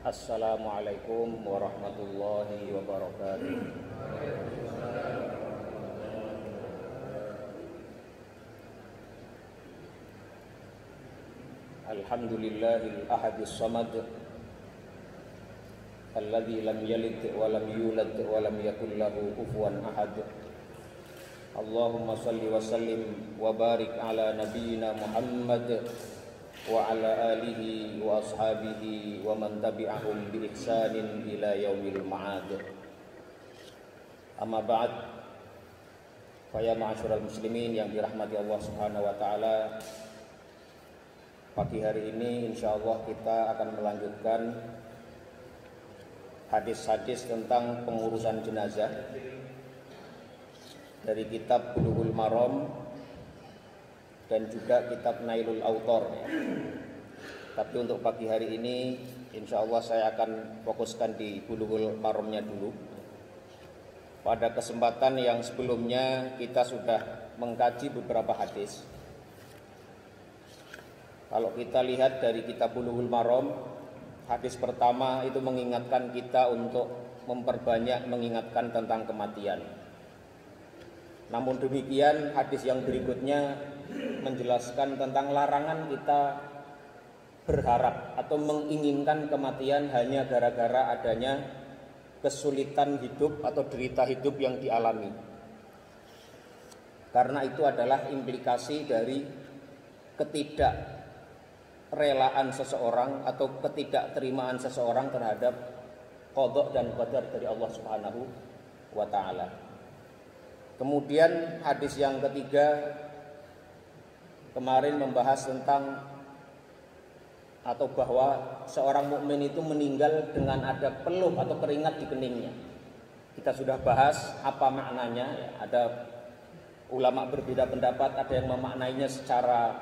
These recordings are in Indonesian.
Assalamualaikum warahmatullahi wabarakatuh. Alhamdulillahil ahadis samad alladzi lam yalid wa lam yulad wa lam yakul lahu kufuwan ahad. Allahumma salli wa sallim wa barik ala nabiyyina Muhammad wa ala alihi wa ashabihi wa man tabi'ahum bi ihsanin ila yaumil ma'ad. Amma ba'd. Fa ya ma'asyiral muslimin yang dirahmati Allah Subhanahu wa taala. Pagi hari ini insyaallah kita akan melanjutkan hadis-hadis tentang pengurusan jenazah dari kitab Bulughul Maram dan juga kitab Nailul Autor. Tapi untuk pagi hari ini insyaallah saya akan fokuskan di Bulughul Maramnya dulu. Pada kesempatan yang sebelumnya kita sudah mengkaji beberapa hadis. Kalau kita lihat dari kitab Bulughul Maram, hadis pertama itu mengingatkan kita untuk memperbanyak mengingatkan tentang kematian. Namun demikian hadis yang berikutnya menjelaskan tentang larangan kita berharap atau menginginkan kematian hanya gara-gara adanya kesulitan hidup atau derita hidup yang dialami. Karena itu adalah implikasi dari ketidakrelaan seseorang atau ketidakterimaan seseorang terhadap qada dan qadar dari Allah Subhanahu wa taala. Kemudian hadis yang ketiga kemarin membahas tentang atau bahwa seorang mukmin itu meninggal dengan ada peluh atau keringat di keningnya. Kita sudah bahas apa maknanya ya. Ada ulama berbeda pendapat, ada yang memaknainya secara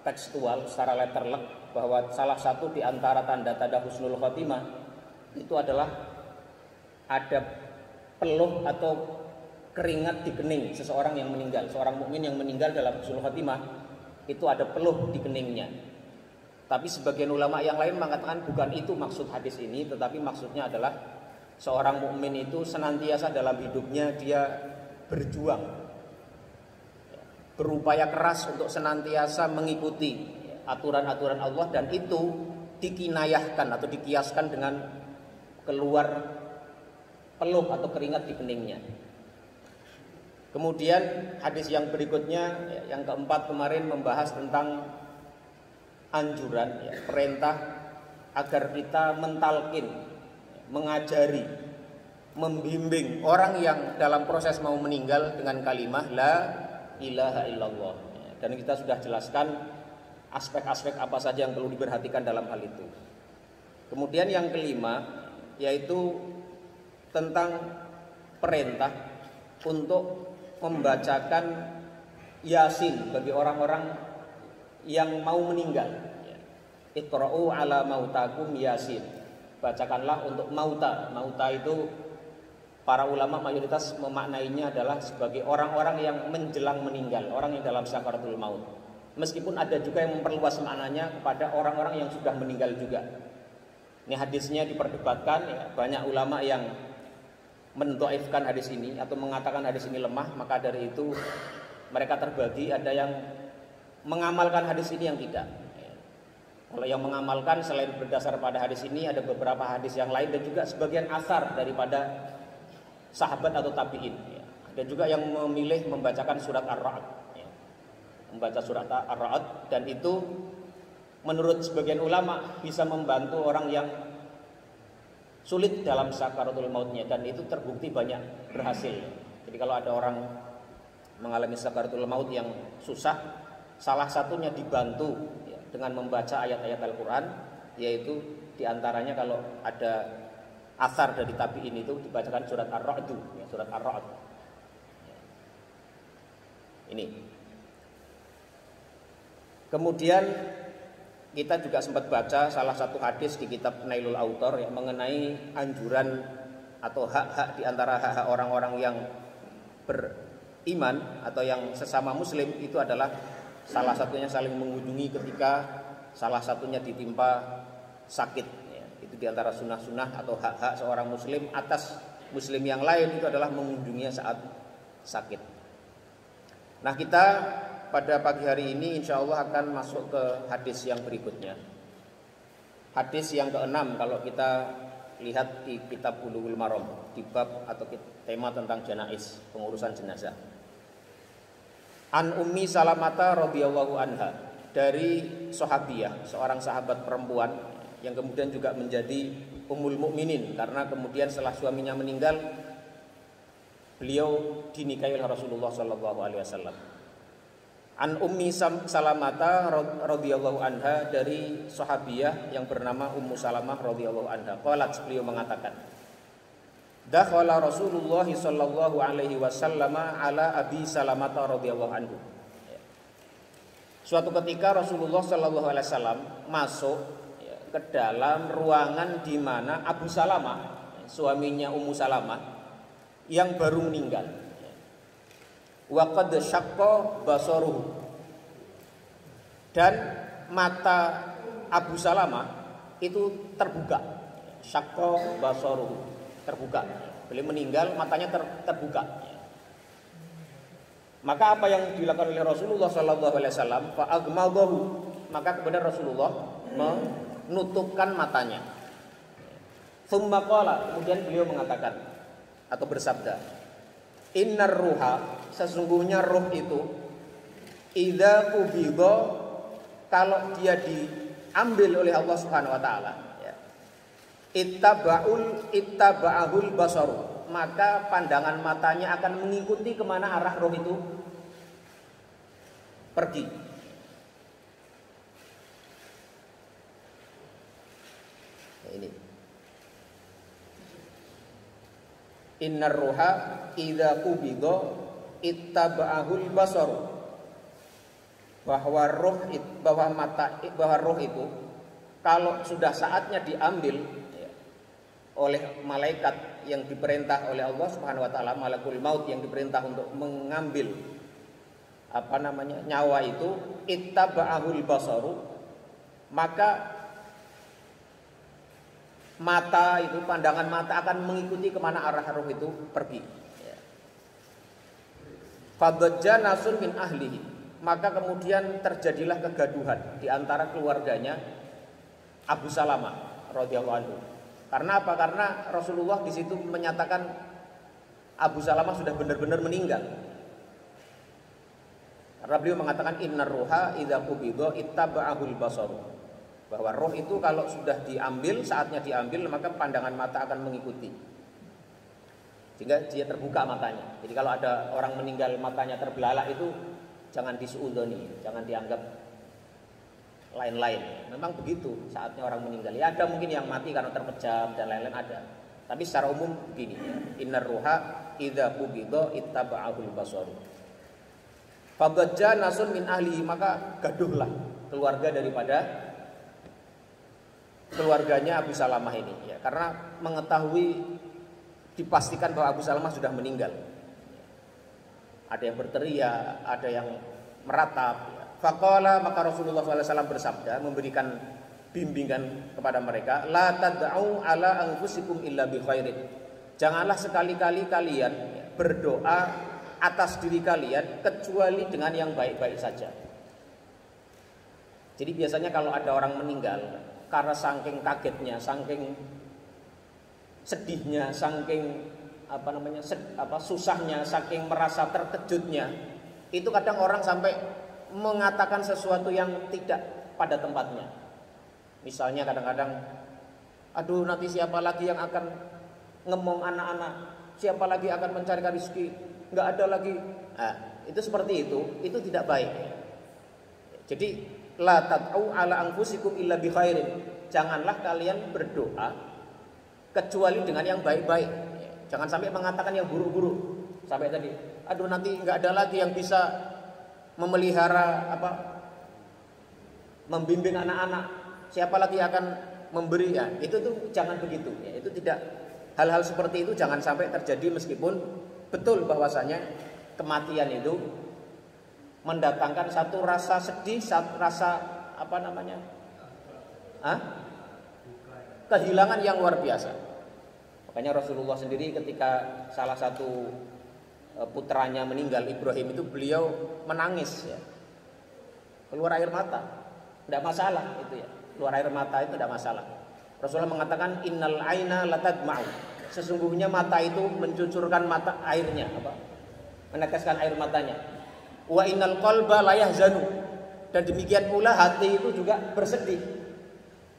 tekstual, secara letterlek, bahwa salah satu di antara tanda-tanda husnul khotimah itu adalah ada peluh atau keringat di kening seseorang yang meninggal. Seorang mukmin yang meninggal dalam husnul khotimah itu ada peluh di keningnya. Tapi sebagian ulama yang lain mengatakan bukan itu maksud hadis ini, tetapi maksudnya adalah seorang mukmin itu senantiasa dalam hidupnya dia berjuang, berupaya keras untuk senantiasa mengikuti aturan-aturan Allah, dan itu dikinayahkan atau dikiaskan dengan keluar peluh atau keringat di keningnya. Kemudian hadis yang berikutnya yang keempat kemarin membahas tentang anjuran, perintah agar kita mentalkin, mengajari, membimbing orang yang dalam proses mau meninggal dengan kalimah la ilaha illallah. Dan kita sudah jelaskan aspek-aspek apa saja yang perlu diperhatikan dalam hal itu. Kemudian yang kelima yaitu tentang perintah untuk membacakan Yasin bagi orang-orang yang mau meninggal. Iqra'u ala mautakum Yasin. Bacakanlah untuk mauta. Mauta itu para ulama mayoritas memaknainya adalah sebagai orang-orang yang menjelang meninggal, orang yang dalam sakaratul maut. Meskipun ada juga yang memperluas maknanya kepada orang-orang yang sudah meninggal juga. Ini hadisnya diperdebatkan ya. Banyak ulama yang mendhaifkan hadis ini atau mengatakan hadis ini lemah, maka dari itu mereka terbagi, ada yang mengamalkan hadis ini, yang tidak. Kalau yang mengamalkan selain berdasar pada hadis ini, ada beberapa hadis yang lain dan juga sebagian asar daripada sahabat atau tabi'in. Ada juga yang memilih membacakan surat Ar-Ra'd, membaca surat Ar-Ra'd, dan itu menurut sebagian ulama bisa membantu orang yang sulit dalam sakaratul mautnya, dan itu terbukti banyak berhasil. Jadi kalau ada orang mengalami sakaratul maut yang susah, salah satunya dibantu dengan membaca ayat-ayat Al-Quran, yaitu diantaranya kalau ada asar dari tabi'in itu dibacakan surat Ar-Ra'd, surat Ar-Ra'd. Ini. Kemudian kita juga sempat baca salah satu hadis di kitab Nailul Autor yang mengenai anjuran atau hak-hak di antara hak-hak orang-orang yang beriman atau yang sesama muslim, itu adalah salah satunya saling mengunjungi ketika salah satunya ditimpa sakit. Itu Jadi antara sunnah-sunnah atau hak-hak seorang muslim atas muslim yang lain itu adalah mengunjunginya saat sakit. Nah, kita pada pagi hari ini insya Allah akan masuk ke hadis yang berikutnya. Hadis yang ke-6 kalau kita lihat di kitab Bulughul Maram di bab atau tema tentang janaiz, pengurusan jenazah. An Ummi Salamata radhiyallahu anha, dari sahabiyah, seorang sahabat perempuan yang kemudian juga menjadi ummul mukminin karena kemudian setelah suaminya meninggal beliau dinikahi oleh Rasulullah sallallahu alaihi wasallam. An Ummi Salamata radhiyallahu anha, dari sahabiyah yang bernama Ummu Salamah radhiyallahu anha. Qalat, beliau mengatakan, dakhala Rasulullah sallallahu alaihi wasallam ala Abi Salamata radhiyallahu anhu. Suatu ketika Rasulullah sallallahu alaihi wasallam masuk ke dalam ruangan di mana Abu Salamah, suaminya Ummu Salamah yang baru meninggal. Wa qad syaqqa basaruhu, dan mata Abu Salamah itu terbuka. Syaqqa basaruhu, terbuka. Beliau meninggal, matanya terbuka. Maka apa yang dilakukan oleh Rasulullah sallallahu alaihi wasallam, fa agmadahu, maka kemudian Rasulullah menutupkan matanya. Tsumma qala, kemudian beliau mengatakan atau bersabda, innar ruha, sesungguhnya ruh itu idza qubidha, kalau dia diambil oleh Allah Subhanahu wa taala, ittaba'ahul basaru, maka pandangan matanya akan mengikuti kemana arah roh itu pergi. Ini innar ruha idza qubidha ittaba'ahul basaru, bahwa roh itu kalau sudah saatnya diambil oleh malaikat yang diperintah oleh Allah Subhanahu wa taala, malakul maut yang diperintah untuk mengambil nyawa itu, ittaba'ahul basaru, maka mata itu, pandangan mata akan mengikuti kemana arah roh itu pergi. Fadajja nasun min ahlihi, maka kemudian terjadilah kegaduhan di antara keluarganya Abu Salamah radhiyallahu anhu. Karena apa? Karena Rasulullah di situ menyatakan Abu Salamah sudah benar-benar meninggal. Karena beliau mengatakan innar ruha idza qubidha ittaba'ahul basaru, bahwa roh itu kalau sudah diambil, saatnya diambil, maka pandangan mata akan mengikuti, sehingga dia terbuka matanya. Jadi kalau ada orang meninggal matanya terbelalak itu jangan disuudzoni, jangan dianggap lain-lain. Memang begitu saatnya orang meninggal. Ya ada mungkin yang mati karena terpejam dan lain-lain ada. Tapi secara umum begini, innar ruha idza qubidha ittaba'ahul basaru. Fadajja nasun min ahlihi, maka gaduhlah keluarga daripada keluarganya Abu Salamah ini, ya, karena mengetahui dipastikan bahwa Abu Salamah sudah meninggal. Ada yang berteriak, ada yang meratap, ya. Faqala, maka Rasulullah SAW bersabda, memberikan bimbingan kepada mereka, la tad'u ala anfusikum illa bi khairin, janganlah sekali-kali kalian berdoa atas diri kalian kecuali dengan yang baik-baik saja. Jadi biasanya kalau ada orang meninggal, karena saking kagetnya, saking sedihnya, saking susahnya, saking merasa terkejutnya, itu kadang orang sampai mengatakan sesuatu yang tidak pada tempatnya. Misalnya kadang-kadang, aduh nanti siapa lagi yang akan ngemong anak-anak, siapa lagi akan mencarikan rezeki, nggak ada lagi. Nah, itu seperti itu tidak baik. Jadi la tad'u ala anfusikum illa bi khairin, janganlah kalian berdoa kecuali dengan yang baik-baik. Jangan sampai mengatakan yang buruk-buruk. Sampai tadi, aduh nanti nggak ada lagi yang bisa memelihara membimbing anak-anak, siapa lagi akan memberi, ya itu tuh jangan begitu, ya itu tidak, hal-hal seperti itu jangan sampai terjadi, meskipun betul bahwasanya kematian itu mendatangkan satu rasa sedih, satu rasa kehilangan yang luar biasa. Makanya Rasulullah sendiri ketika salah satu putranya meninggal, Ibrahim, itu beliau menangis ya. Keluar air mata. Tidak masalah itu ya. Keluar air mata itu tidak masalah. Rasulullah mengatakan innal aina latadma'u. Sesungguhnya mata itu mencucurkan mata airnya, meneteskan air matanya. Wa innal qalba la yahzanu. Dan demikian pula hati itu juga bersedih.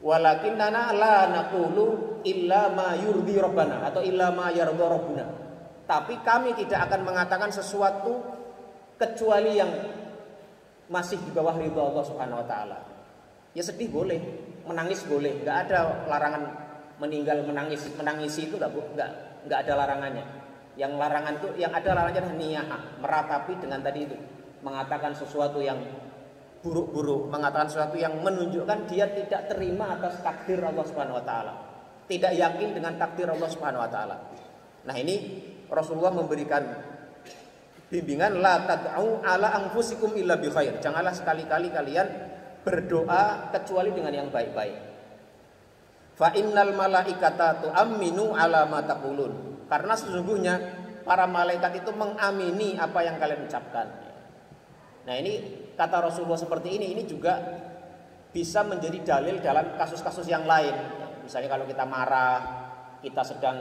Walakinnana la naqulu illa ma yurdi rabbana atau illa ma yarda rabbuna. Tapi kami tidak akan mengatakan sesuatu kecuali yang masih di bawah ridha Allah Subhanahu wa taala. Ya sedih boleh, menangis boleh, enggak ada larangan meninggal menangis. Menangisi itu enggak ada larangannya. Yang larangan itu yang ada larangannya adalah niyah, meratapi dengan tadi itu, mengatakan sesuatu yang buruk-buruk, mengatakan sesuatu yang menunjukkan dia tidak terima atas takdir Allah Subhanahu wa taala. Tidak yakin dengan takdir Allah Subhanahu wa taala. Nah, ini Rasulullah memberikan bimbingan la tad'u ala anfusikum illa bi khair. Janganlah sekali-kali kalian berdoa kecuali dengan yang baik-baik. Fa innal malaikata tu'minu ala ma taqulun. Karena sesungguhnya para malaikat itu mengamini apa yang kalian ucapkan. Nah, ini kata Rasulullah seperti ini juga bisa menjadi dalil dalam kasus-kasus yang lain. Misalnya kalau kita marah, kita sedang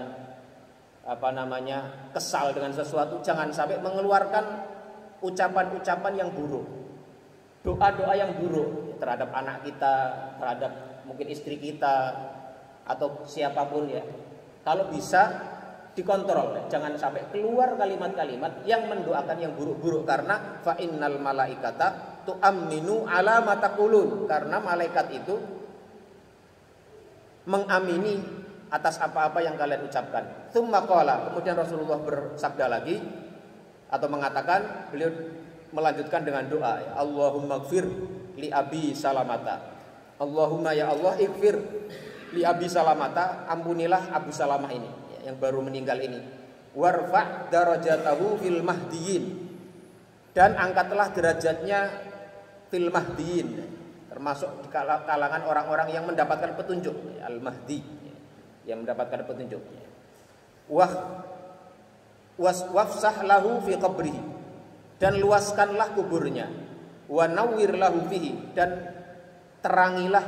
kesal dengan sesuatu, jangan sampai mengeluarkan ucapan-ucapan yang buruk, doa-doa yang buruk terhadap anak kita, terhadap mungkin istri kita atau siapapun ya. Kalau bisa dikontrol, jangan sampai keluar kalimat-kalimat yang mendoakan yang buruk-buruk, karena fa innal malaikata tu'minu ala ma taqulun, karena malaikat itu mengamini atas apa-apa yang kalian ucapkan. Tsumma qala, kemudian Rasulullah bersabda lagi atau mengatakan, beliau melanjutkan dengan doa, Allahumma ighfir li abi salamata. Allahumma ya Allah ighfir li abi salamata, ampunilah Abu Salamah ini yang baru meninggal ini. Warfa' darajatahu fil mahdiyin, dan angkatlah derajatnya fil mahdiyin, termasuk di kalangan orang-orang yang mendapatkan petunjuk, al-mahdi, yang mendapatkan petunjuk. Wafsah lahu fi qabrihi, dan luaskanlah kuburnya. Wa nawwir lahu fihi, dan terangilah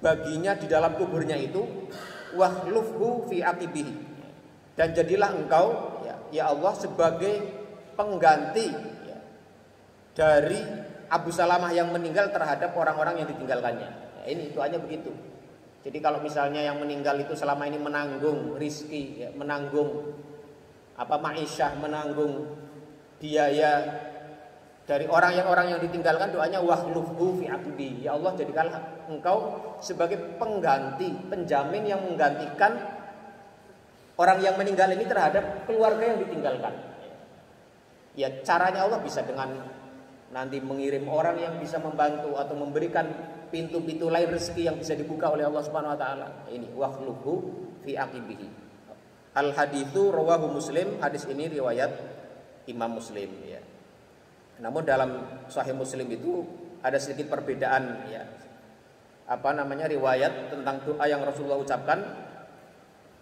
baginya di dalam kuburnya itu. Wahlufhu fi aqibihi, dan jadilah engkau ya Allah sebagai pengganti dari Abu Salamah yang meninggal terhadap orang-orang yang ditinggalkannya. Ini doanya begitu. Jadi kalau misalnya yang meninggal itu selama ini menanggung rizki, menanggung ma'isyah, menanggung biaya dari orang yang ditinggalkan, doanya wahlufhu fi aqibi. Ya Allah, jadikanlah engkau sebagai pengganti, penjamin yang menggantikan orang yang meninggal ini terhadap keluarga yang ditinggalkan. Ya, caranya Allah bisa dengan nanti mengirim orang yang bisa membantu atau memberikan pintu-pintu lain rezeki yang bisa dibuka oleh Allah Subhanahu wa taala. Ini wakhluhu fi aqibihi. Al haditsu rawahu Muslim, hadis ini riwayat Imam Muslim ya. Namun dalam Sahih Muslim itu ada sedikit perbedaan ya. Riwayat tentang doa yang Rasulullah ucapkan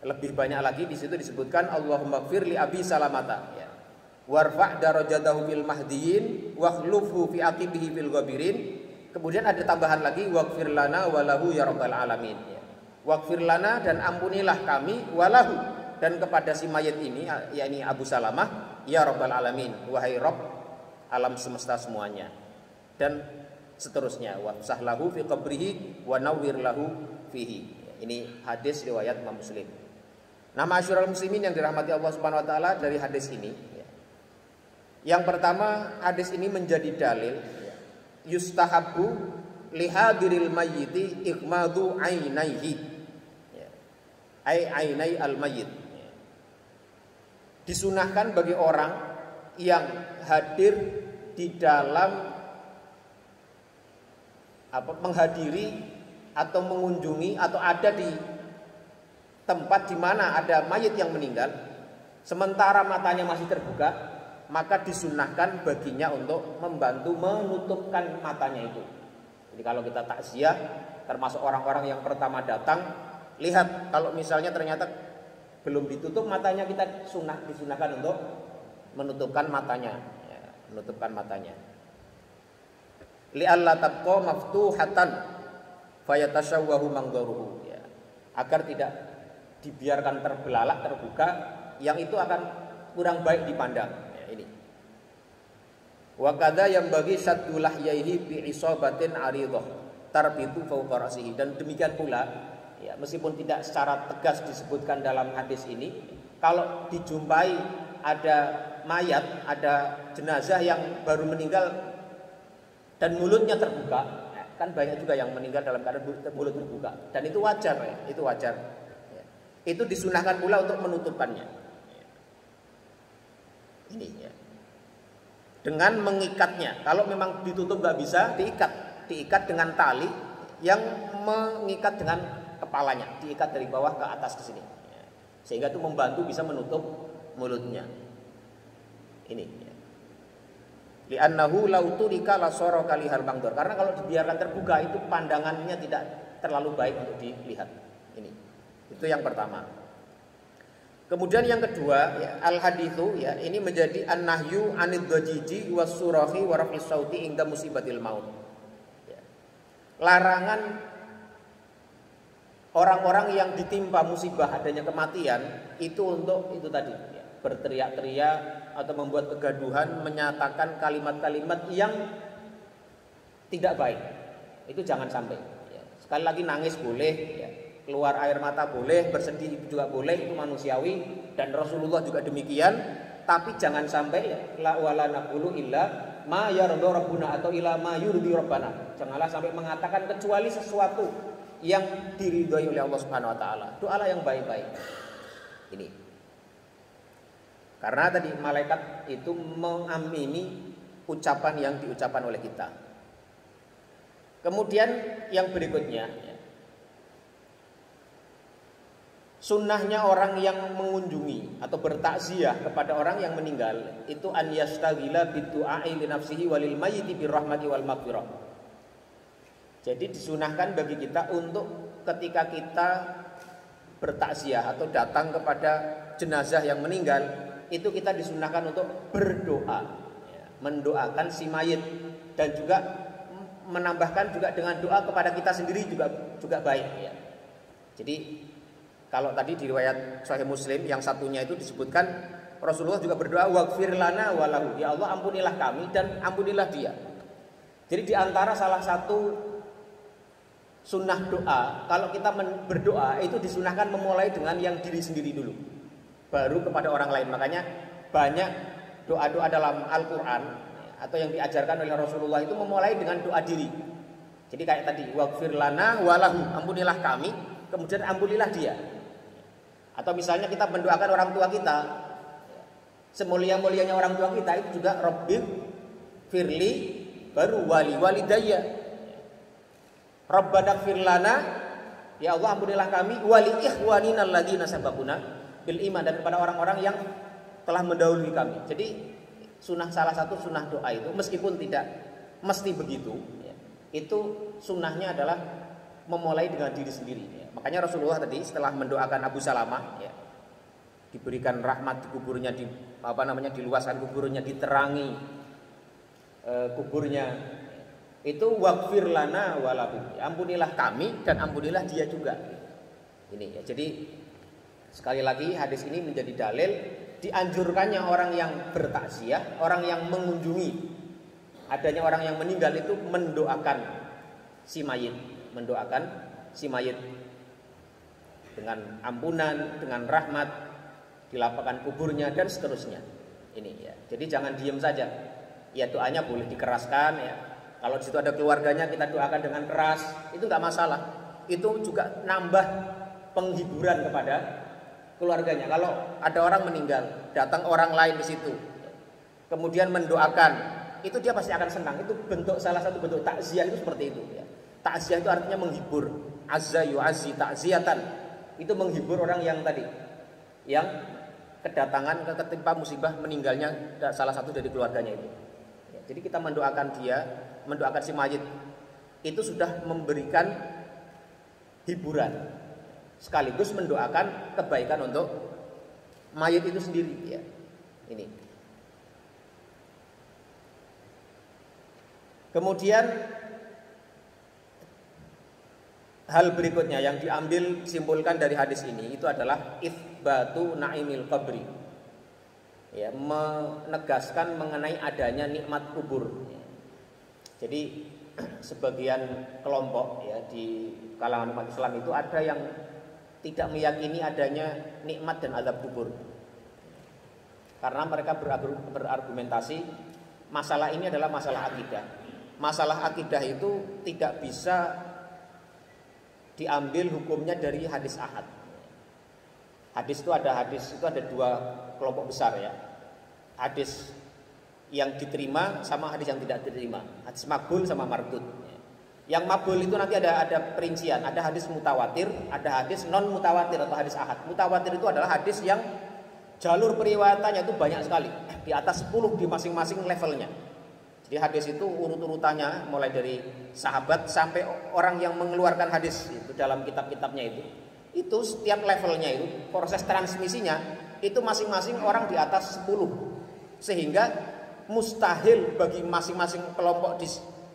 lebih banyak lagi. Di situ disebutkan Allahumma ighfir li abi salamata ya. Warfa' darajatahu fil mahdiyin wakhlufhu fi aqibihi fil ghabirin. Kemudian ada tambahan lagi waghfir lana walahu ya rabbal alamin ya. Waghfir lana, dan ampunilah kami, walahu, dan kepada si mayit ini yakni Abu Salamah, ya rabbal alamin, wahai Rabb alam semesta semuanya, dan seterusnya. Wafsah lahu fi qabrihi wa nawwir lahu fihi. Ini hadis riwayat Imam Muslim. Nah, ma'asyiral muslimin yang dirahmati Allah Subhanahu wa taala, dari hadis ini yang pertama, hadis ini menjadi dalil yustahabbu lihadiril mayyiti ighmadu ainaihi, ainai al mayyit. Disunahkan bagi orang yang hadir di dalam menghadiri atau mengunjungi atau ada di tempat di mana ada mayit yang meninggal, sementara matanya masih terbuka, maka disunahkan baginya untuk membantu menutupkan matanya itu. Jadi kalau kita takziah, termasuk orang-orang yang pertama datang, lihat kalau misalnya ternyata belum ditutup matanya, kita disunahkan untuk menutupkan matanya, ya, menutupkan matanya. Li'alla tabqa maftuhatan fayatasawwahu mangdaruhu, ya, agar tidak dibiarkan terbelalak, terbuka, yang itu akan kurang baik dipandang, ya, ini. Wa kadza yang bagi saddu lahyaihi bi isabatin aridah tarbitu fawqa ra'sihi, dan demikian pula, ya, meskipun tidak secara tegas disebutkan dalam hadis ini, kalau dijumpai ada mayat, ada jenazah yang baru meninggal dan mulutnya terbuka, kan banyak juga yang meninggal dalam keadaan mulut terbuka, dan itu wajar, ya, itu wajar. Ya. Itu disunahkan pula untuk menutupkannya. Ini, ya. Dengan mengikatnya. Kalau memang ditutup nggak bisa, diikat dengan tali yang mengikat dengan kepalanya, diikat dari bawah ke atas ke sini, ya. Sehingga itu membantu bisa menutup mulutnya. Ini, ya. Li'annahu law turika la sara kalihal mangdur. Karena kalau dibiarkan terbuka itu pandangannya tidak terlalu baik untuk dilihat. Ini. Itu yang pertama. Kemudian yang kedua, ya, al haditsu, ya, ini menjadi an-nahyu anid dajiji was surahi wa raf'is sauti inda musibatil maut. Ya. Larangan orang-orang yang ditimpa musibah adanya kematian itu untuk itu tadi, ya, berteriak-teriak atau membuat kegaduhan, menyatakan kalimat-kalimat yang tidak baik. Itu jangan sampai, ya. Sekali lagi, nangis boleh, ya, keluar air mata boleh, bersedih juga boleh, itu manusiawi, dan Rasulullah juga demikian. Tapi jangan sampai, ya, la wala naqulu illa ma yarda rabbuna atau illa ma yurdi rabbana. Janganlah sampai mengatakan kecuali sesuatu yang diridhoi oleh Allah Subhanahu wa taala. Doalah yang baik-baik. Ini. Karena tadi malaikat itu mengamini ucapan yang diucapkan oleh kita. Kemudian yang berikutnya, ya, sunnahnya orang yang mengunjungi atau bertakziah kepada orang yang meninggal itu an yastaghila bidu'ai li nafsihi walil mayyiti birrahmati wal maghfirah. Jadi disunahkan bagi kita untuk ketika kita bertakziah atau datang kepada jenazah yang meninggal, itu kita disunahkan untuk berdoa, ya, mendoakan si mayit, dan juga menambahkan juga dengan doa kepada kita sendiri juga baik, ya. Jadi kalau tadi di riwayat Sahih Muslim yang satunya itu disebutkan Rasulullah juga berdoa waghfir lana walahu, ya Allah ampunilah kami dan ampunilah dia. Jadi di antara salah satu sunnah doa, kalau kita berdoa itu disunahkan memulai dengan yang diri sendiri dulu, baru kepada orang lain. Makanya banyak doa-doa dalam Al-Quran atau yang diajarkan oleh Rasulullah itu memulai dengan doa diri. Jadi kayak tadi waghfir lana walahu, ampunilah kami, kemudian ampunilah dia. Atau misalnya kita mendoakan orang tua kita, semulia-mulianya orang tua kita itu juga Rabbi firli, baru wali walidayya. Rabbana gfir lana, ya Allah ampunilah kami, wali ikhwanina alladzina sabaquna bil iman, dan kepada orang-orang yang telah mendahului kami. Jadi salah satu sunnah doa itu meskipun tidak mesti begitu, ya, itu sunnahnya adalah memulai dengan diri sendiri, ya. Makanya Rasulullah tadi setelah mendoakan Abu Salamah, ya, diberikan rahmat di kuburnya, diluaskan kuburnya, diterangi kuburnya, itu waghfir lana walahu, ampunilah kami dan ampunilah dia juga. Ini, ya. Jadi sekali lagi hadis ini menjadi dalil dianjurkannya orang yang bertakziah, orang yang mengunjungi adanya orang yang meninggal itu mendoakan si mayit, dengan ampunan, dengan rahmat, dilapangkan kuburnya dan seterusnya. Ini, ya. Jadi jangan diam saja. Ya, doanya boleh dikeraskan, ya. Kalau di situ ada keluarganya kita doakan dengan keras, itu nggak masalah. Itu juga nambah penghiburan kepada keluarganya. Kalau ada orang meninggal, datang orang lain di situ, kemudian mendoakan, itu dia pasti akan senang. Itu salah satu bentuk takziah itu seperti itu, ya. Takziah itu artinya menghibur. Azza yu'azzi ta'ziyatan. Itu menghibur orang yang tadi, yang kedatangan ketimpa musibah meninggalnya salah satu dari keluarganya itu. Ya, jadi kita mendoakan dia, mendoakan si mayit, itu sudah memberikan hiburan, sekaligus mendoakan kebaikan untuk mayit itu sendiri ya. Ini. Kemudian hal berikutnya yang diambil simpulkan dari hadis ini itu adalah itsbatu naimil qabri. Ya, menegaskan mengenai adanya nikmat kubur. Jadi sebagian kelompok ya di kalangan umat Islam itu ada yang tidak meyakini adanya nikmat dan azab kubur. Karena mereka berargumentasi masalah ini adalah masalah akidah. Masalah akidah itu tidak bisa diambil hukumnya dari hadis ahad. Hadis itu ada dua kelompok besar ya. Hadis yang diterima sama hadis yang tidak diterima. Hadis makbul sama mardud. Yang makbul itu nanti ada perincian. Ada hadis mutawatir, ada hadis non mutawatir atau hadis ahad. Mutawatir itu adalah hadis yang jalur periwayatannya itu banyak sekali, di atas 10 di masing-masing levelnya. Jadi hadis itu urut-urutannya mulai dari sahabat sampai orang yang mengeluarkan hadis itu dalam kitab-kitabnya itu setiap levelnya itu proses transmisinya itu masing-masing orang di atas 10, sehingga mustahil bagi masing-masing kelompok di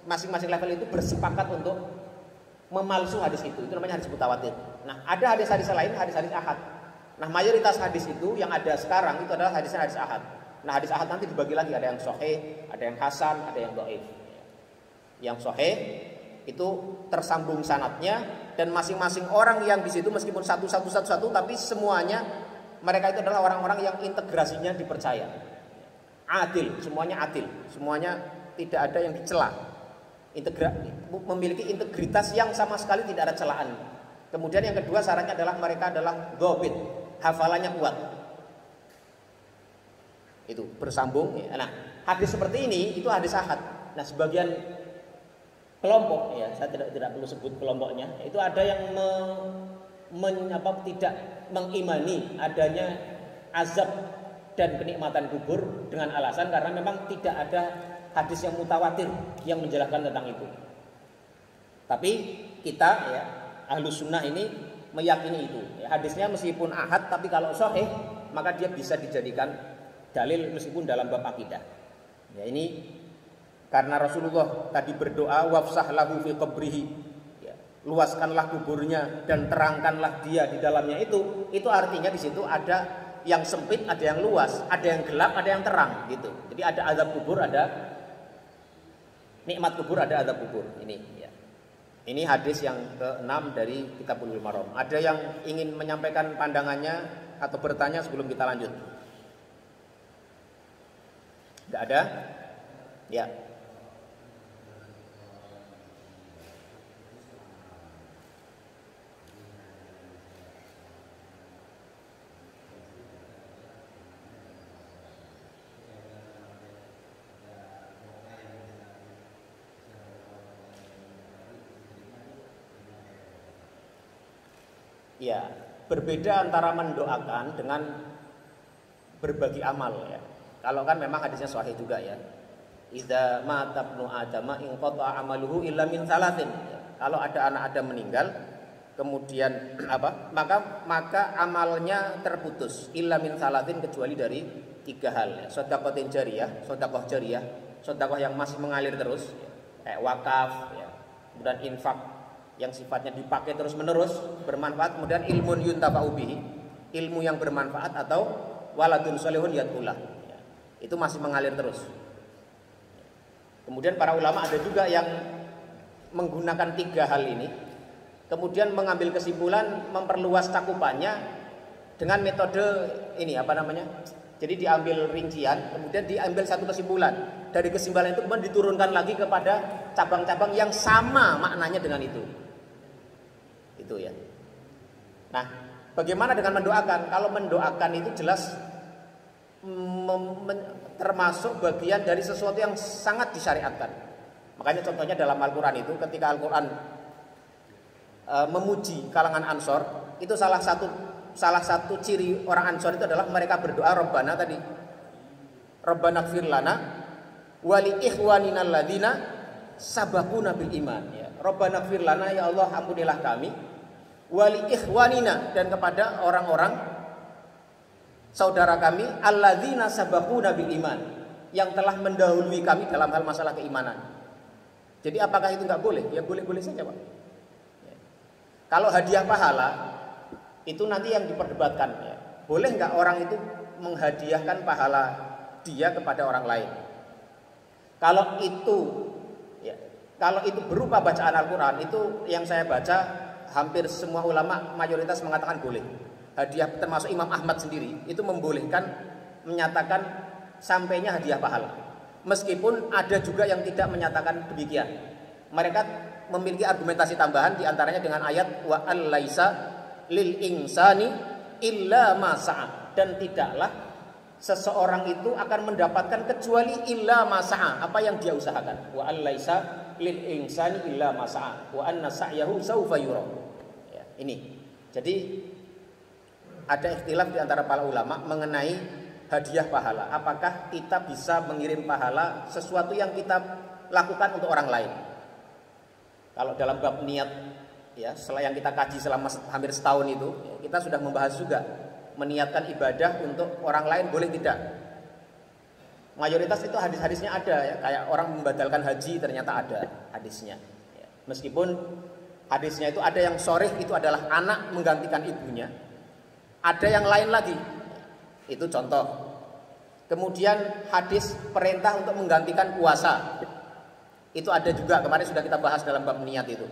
masing-masing level itu bersepakat untuk memalsu hadis itu namanya hadis mutawatir. Nah, ada hadis-hadis lain, hadis-hadis ahad. Nah, mayoritas hadis itu yang ada sekarang itu adalah hadis ahad. Nah, hadis ahad nanti dibagi lagi, ada yang sahih, ada yang hasan, ada yang dhaif. Yang sahih itu tersambung sanadnya dan masing-masing orang yang di situ meskipun satu tapi semuanya mereka itu adalah orang-orang yang integrasinya dipercaya. Adil, semuanya adil, semuanya tidak ada yang dicela. Memiliki integritas yang sama sekali tidak ada celaan. Kemudian yang kedua syaratnya adalah mereka adalah dhabit, hafalannya kuat. Itu bersambung. Nah, hadis seperti ini itu hadis ahad. Nah, sebagian kelompok ya, saya tidak perlu sebut kelompoknya, itu ada yang tidak mengimani adanya azab dan kenikmatan kubur dengan alasan karena memang tidak ada hadis yang mutawatir yang menjelaskan tentang itu. Tapi kita ya Ahlus Sunnah ini meyakini itu. Ya, hadisnya meskipun ahad tapi kalau sahih maka dia bisa dijadikan dalil meskipun dalam bab akidah. Ya, ini karena Rasulullah tadi berdoa wafsah lahu fi qabrihi. Ya, luaskanlah kuburnya dan terangkanlah dia di dalamnya itu artinya di situ ada yang sempit, ada yang luas, ada yang gelap, ada yang terang gitu. Jadi ada azab kubur, ada nikmat kubur, ada azab kubur. Ini ya. Ini hadis yang ke-6 dari Kitabul Maram. Ada yang ingin menyampaikan pandangannya atau bertanya sebelum kita lanjut? Tidak ada? Ya. Ya, berbeda antara mendoakan dengan berbagi amal ya. Kalau kan memang hadisnya sahih juga ya. Idza mata ibnu adama in qata'a amaluhu illa min salatin. Ya. Kalau ada anak Adam meninggal kemudian maka amalnya terputus illa min salatin kecuali dari 3 hal ya. Sedekah jariyah, sedekah yang masih mengalir terus ya. Kayak wakaf ya. Kemudian infak yang sifatnya dipakai terus menerus bermanfaat, kemudian ilmun yuntafa'u bihi, ilmu yang bermanfaat, atau waladun sholihun yad'ulah ya, itu masih mengalir terus. Kemudian para ulama ada juga yang menggunakan 3 hal ini kemudian mengambil kesimpulan memperluas cakupannya dengan metode ini jadi diambil rincian kemudian diambil satu kesimpulan, dari kesimpulan itu kemudian diturunkan lagi kepada cabang-cabang yang sama maknanya dengan itu ya. Nah, bagaimana dengan mendoakan? Kalau mendoakan itu jelas termasuk bagian dari sesuatu yang sangat disyariatkan. Makanya contohnya dalam Al-Quran itu ketika Al-Quran memuji kalangan Ansor, itu salah satu ciri orang Ansor itu adalah mereka berdoa Rabbana tadi. Rabbana ighfir lana wa li ikhwanina alladzina sabaquna bil iman ya. Rabbana ighfir lana, ya Allah ampunilah kami wali ikhwanina, dan kepada orang-orang saudara kami alladzina sabaquna bil iman, yang telah mendahului kami dalam hal masalah keimanan. Jadi apakah itu nggak boleh? Ya boleh-boleh saja, Pak. Kalau hadiah pahala itu nanti yang diperdebatkan, ya. Boleh nggak orang itu menghadiahkan pahala dia kepada orang lain? Kalau itu berupa bacaan Al-Quran, itu yang saya baca hampir semua ulama mayoritas mengatakan boleh. Hadiah, termasuk Imam Ahmad sendiri itu membolehkan, menyatakan sampainya hadiah pahala. Meskipun ada juga yang tidak menyatakan demikian. Mereka memiliki argumentasi tambahan, diantaranya dengan ayat wa al-laisa lil insani illa ma sa'a, dan tidaklah seseorang itu akan mendapatkan kecuali illa ma sa'a, apa yang dia usahakan. Wa al-laisa lil insani illa ma sa'a wa anna sa'yahu sawfa yura. Ya, ini. Jadi ada ikhtilaf di antara para ulama mengenai hadiah pahala. Apakah kita bisa mengirim pahala sesuatu yang kita lakukan untuk orang lain? Kalau dalam bab niat, ya, setelah yang kita kaji selama hampir setahun itu, ya, kita sudah membahas juga meniatkan ibadah untuk orang lain boleh tidak. Mayoritas itu hadis-hadisnya ada, ya, kayak orang membatalkan haji ternyata ada hadisnya. Ya. Meskipun hadisnya itu ada yang sharih itu adalah anak menggantikan ibunya, ada yang lain lagi. Itu contoh. Kemudian hadis perintah untuk menggantikan puasa. Itu ada juga, kemarin sudah kita bahas dalam bab niat itu.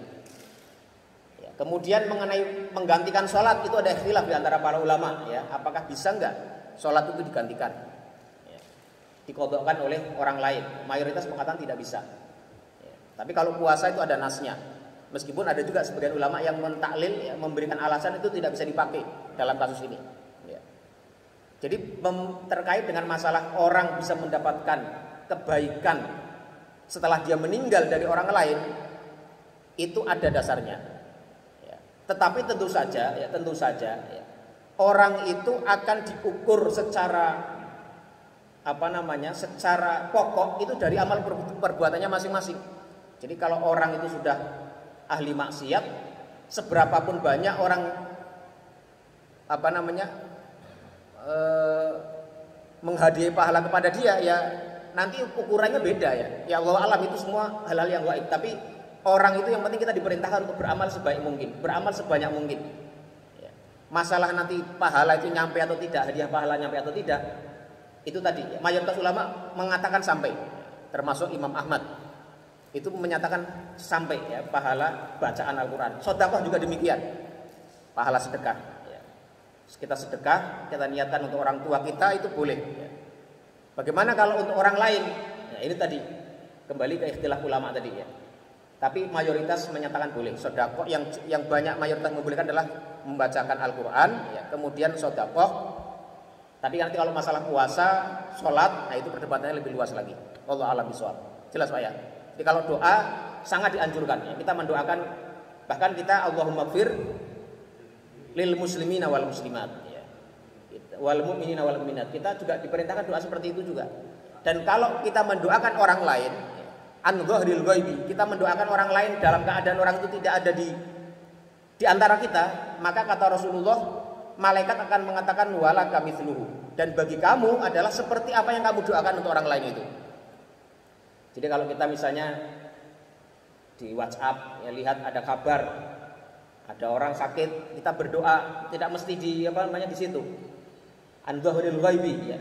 Ya, kemudian mengenai menggantikan sholat itu ada ikhtilaf di antara para ulama, ya, apakah bisa enggak sholat itu digantikan, ya, dikodokkan oleh orang lain. Mayoritas mengatakan tidak bisa, ya. Tapi kalau puasa itu ada nasnya. Meskipun ada juga sebagian ulama yang mentaklil, ya, memberikan alasan itu tidak bisa dipakai dalam kasus ini, ya. Jadi terkait dengan masalah orang bisa mendapatkan kebaikan setelah dia meninggal dari orang lain, itu ada dasarnya, ya. Tetapi tentu saja, ya, orang itu akan diukur secara secara pokok itu dari amal perbuatannya masing-masing. Jadi kalau orang itu sudah ahli maksiat, seberapapun banyak orang menghadiahi pahala kepada dia, ya nanti ukurannya beda, ya. Ya Allah alam, itu semua hal-hal yang gaib. Tapi orang itu yang penting kita diperintahkan untuk beramal sebaik mungkin, beramal sebanyak mungkin. Ya. Masalah nanti pahala itu nyampe atau tidak, hadiah pahala nyampe atau tidak, itu tadi, ya, mayoritas ulama mengatakan sampai, termasuk Imam Ahmad itu menyatakan sampai, ya, pahala bacaan Al-Quran. Sedekah juga demikian, pahala sedekah, ya. Kita sedekah, kita niatkan untuk orang tua kita, itu boleh, ya. Bagaimana kalau untuk orang lain? Ya, ini tadi kembali ke ikhtilaf ulama tadi, ya. Tapi mayoritas menyatakan boleh. Sedekah yang banyak mayoritas membolehkan adalah membacakan Al-Quran, ya, kemudian sedekah. Tapi nanti kalau masalah puasa, sholat, nah itu perdebatannya lebih luas lagi. Wallahu a'lam bishawab. Jelas, Pak, ya? Jadi kalau doa sangat dianjurkan, ya. Kita mendoakan, bahkan kita Allahumma gfir lil muslimina wal muslimat, ya, wal mu'minina wal mu'minat. Kita juga diperintahkan doa seperti itu juga. Dan kalau kita mendoakan orang lain, an dhahril ghaibi, kita mendoakan orang lain dalam keadaan orang itu tidak ada di antara kita, maka kata Rasulullah, malaikat akan mengatakan wala kamitsluhu, dan bagi kamu adalah seperti apa yang kamu doakan untuk orang lain itu. Jadi kalau kita misalnya di WhatsApp, ya, lihat ada kabar ada orang sakit, kita berdoa, tidak mesti di situ. An dhahril ghaibi, ya.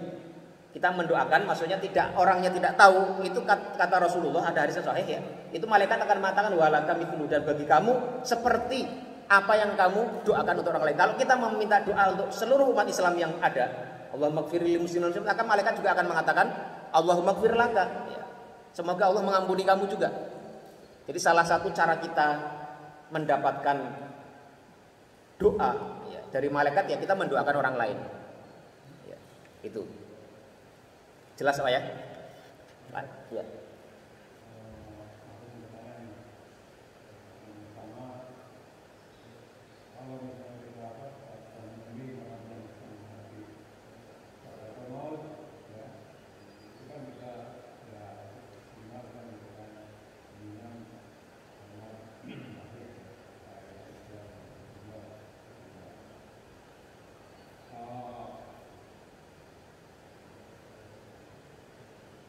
Kita mendoakan, maksudnya orangnya tidak tahu, itu kata Rasulullah, ada hadis sahih, ya. Itu malaikat akan mengatakan wala kamitsluhu, dan bagi kamu seperti apa yang kamu doakan untuk orang lain. Kalau kita meminta doa untuk seluruh umat Islam yang ada, Allahumma gfir lil muslimin, maka malaikat juga akan mengatakan Allahumma gfir laka, ya. Semoga Allah mengampuni kamu juga. Jadi salah satu cara kita mendapatkan doa, ya, dari malaikat, ya, kita mendoakan orang lain, ya, itu jelas, Pak, ya? Ya.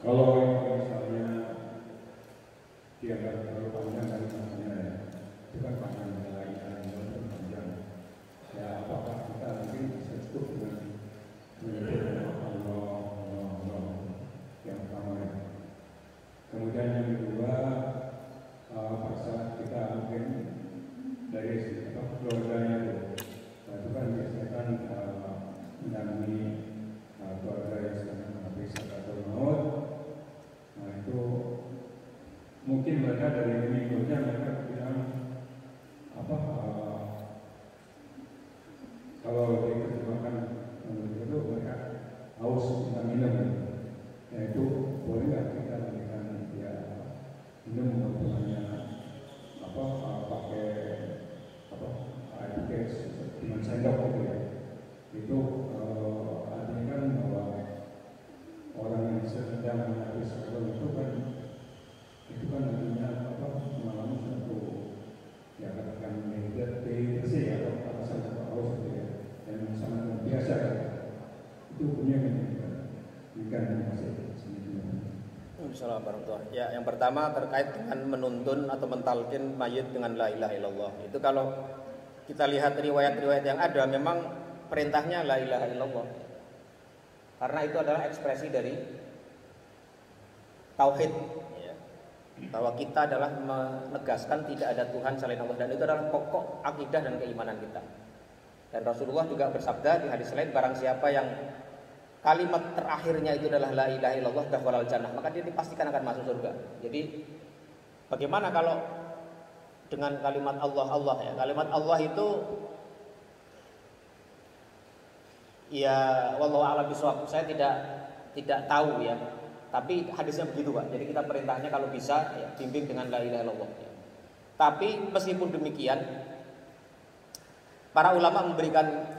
Kalau misalnya dianggap terlalu panjang kan namanya ya, itu kan panjang lain yang panjang. Ya apakah kita mungkin bisa cukup dengan menyebut Allah yang pertama ya. Kemudian yang kedua, pada saat kita mungkin dari keluarganya itu kan biasanya kan mendampingi keluarga yang sedang menghadapi sakaratul maut. Nah itu mungkin mereka dari minggunya mereka bilang apa kalau diterjemahkan itu mereka haus minta minum. Nah itu boleh nggak kita berikan dia minum untuk hanya pakai air putih dengan sendok gitu ya. Itu artinya kan bahwa orang yang sedang menghadapi sakaratul itu kan artinya mengalami satu ya katakan dehidrasi atau perasaan haus gitu ya, yang sangat luar biasa kan. Itu punya berikan masih. Assalamualaikum. Ya, yang pertama terkait dengan menuntun atau mentalkin mayit dengan la ilaha illallah. Itu kalau kita lihat riwayat-riwayat yang ada, memang perintahnya la ilaha illallah. Karena itu adalah ekspresi dari tauhid, ya. Bahwa kita adalah menegaskan tidak ada Tuhan selain Allah, dan itu adalah pokok akidah dan keimanan kita. Dan Rasulullah juga bersabda di hadis lain, barang siapa yang kalimat terakhirnya itu adalah la ilaha illallah dakhalal jannah, maka dia dipastikan akan masuk surga. Jadi bagaimana kalau dengan kalimat Allah ya? Kalimat Allah itu ya wallahu a'lam bishawab. Saya tidak tahu ya. Tapi hadisnya begitu, Pak. Jadi kita perintahnya kalau bisa ya bimbing dengan la ilaha illallah. Ya. Tapi meskipun demikian, para ulama memberikan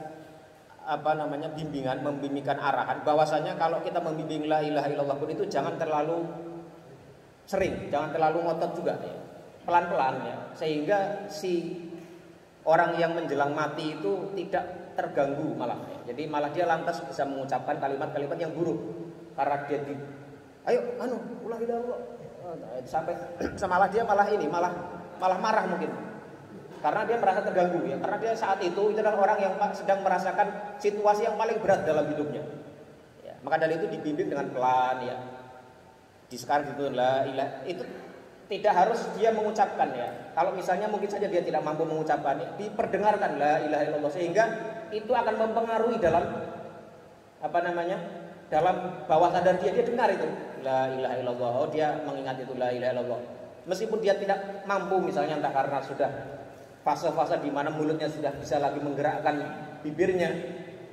bimbingan, membimbingkan arahan bahwasanya kalau kita membimbing la ilaha illallah pun itu jangan terlalu sering, jangan terlalu ngotot juga ya. Pelan-pelan ya, sehingga si orang yang menjelang mati itu tidak terganggu malah ya. Jadi malah dia lantas bisa mengucapkan kalimat-kalimat yang buruk karena dia ulah ilaha illallah. Sampai malah dia malah marah mungkin. Karena dia merasa terganggu ya, karena dia saat itu adalah orang yang sedang merasakan situasi yang paling berat dalam hidupnya. Ya, maka dari itu dibimbing dengan pelan ya. Sekarang itu la ilaha, itu tidak harus dia mengucapkan ya. Kalau misalnya mungkin saja dia tidak mampu mengucapkan, ya, diperdengarkan la ilaha illallah, sehingga itu akan mempengaruhi dalam dalam bawah sadar dia dengar itu la ilaha illallah. Oh, dia mengingat itu la ilaha illallah. Meskipun dia tidak mampu misalnya entah karena sudah fase-fase di mana mulutnya sudah bisa lagi menggerakkan bibirnya,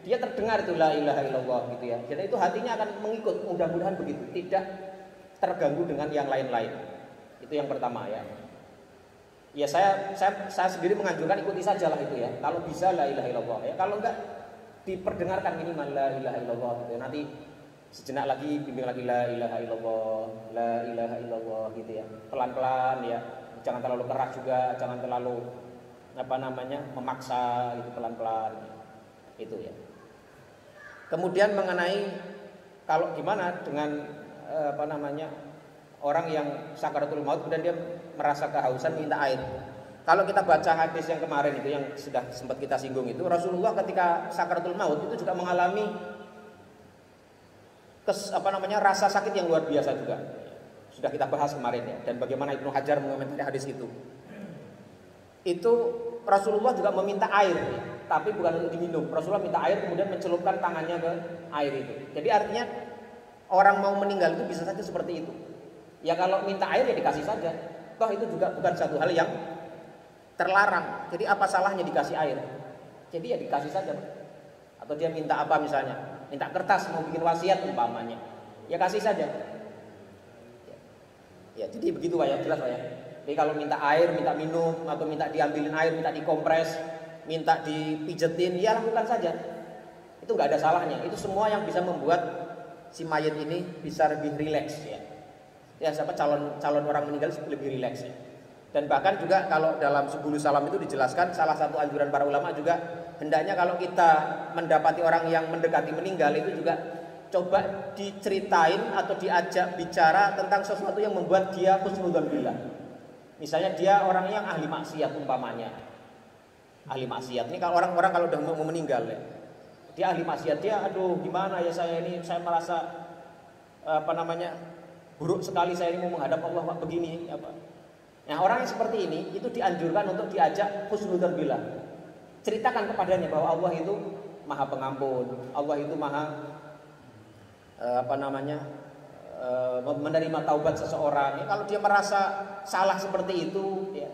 dia terdengar itu la ilaha illallah gitu ya. Jadi itu hatinya akan mengikut, mudah-mudahan begitu, tidak terganggu dengan yang lain-lain. Itu yang pertama ya. Ya saya sendiri menganjurkan ikuti sajalah itu ya. Kalau bisa la ilaha illallah ya. Kalau enggak diperdengarkan minimal la ilaha illallah gitu ya. Nanti sejenak lagi bimbing lagi la ilaha illallah, la ilaha illallah gitu ya. Pelan-pelan ya. Jangan terlalu keras juga, jangan terlalu memaksa gitu, pelan-pelan itu ya. Kemudian mengenai kalau gimana dengan orang yang sakaratul maut kemudian dia merasa kehausan minta air. Kalau kita baca hadis yang kemarin itu yang sudah sempat kita singgung itu, Rasulullah ketika sakaratul maut itu juga mengalami rasa sakit yang luar biasa juga. Sudah kita bahas kemarin ya, dan bagaimana Ibnu Hajar mengomentari hadis itu. Itu Rasulullah juga meminta air, tapi bukan untuk diminum. Rasulullah minta air kemudian mencelupkan tangannya ke air itu. Jadi artinya orang mau meninggal itu bisa saja seperti itu. Ya kalau minta air ya dikasih saja. Toh itu juga bukan satu hal yang terlarang. Jadi apa salahnya dikasih air? Jadi ya dikasih saja. Atau dia minta apa misalnya? Minta kertas mau bikin wasiat umpamanya. Ya kasih saja. Ya jadi begitu Pak ya, jelas Pak ya. Jadi kalau minta air, minta minum, atau minta diambilin air, minta dikompres, minta dipijetin, ya lakukan saja. Itu nggak ada salahnya. Itu semua yang bisa membuat si mayit ini bisa lebih rileks ya. Ya siapa calon orang meninggal lebih rileks ya. Dan bahkan juga kalau dalam Subulus Salam itu dijelaskan salah satu anjuran para ulama juga hendaknya kalau kita mendapati orang yang mendekati meninggal itu juga coba diceritain atau diajak bicara tentang sesuatu yang membuat dia husnudzon billah. Misalnya dia orang yang ahli maksiat umpamanya. Ahli maksiat ini kalau orang-orang kalau udah mau meninggal ya. Dia ahli maksiat, dia aduh gimana ya saya merasa buruk sekali, saya ini mau menghadap Allah begini apa. Nah, orang yang seperti ini itu dianjurkan untuk diajak husnudzon billah. Ceritakan kepadanya bahwa Allah itu Maha Pengampun, Allah itu Maha menerima taubat seseorang. Ya, kalau dia merasa salah seperti itu, ya,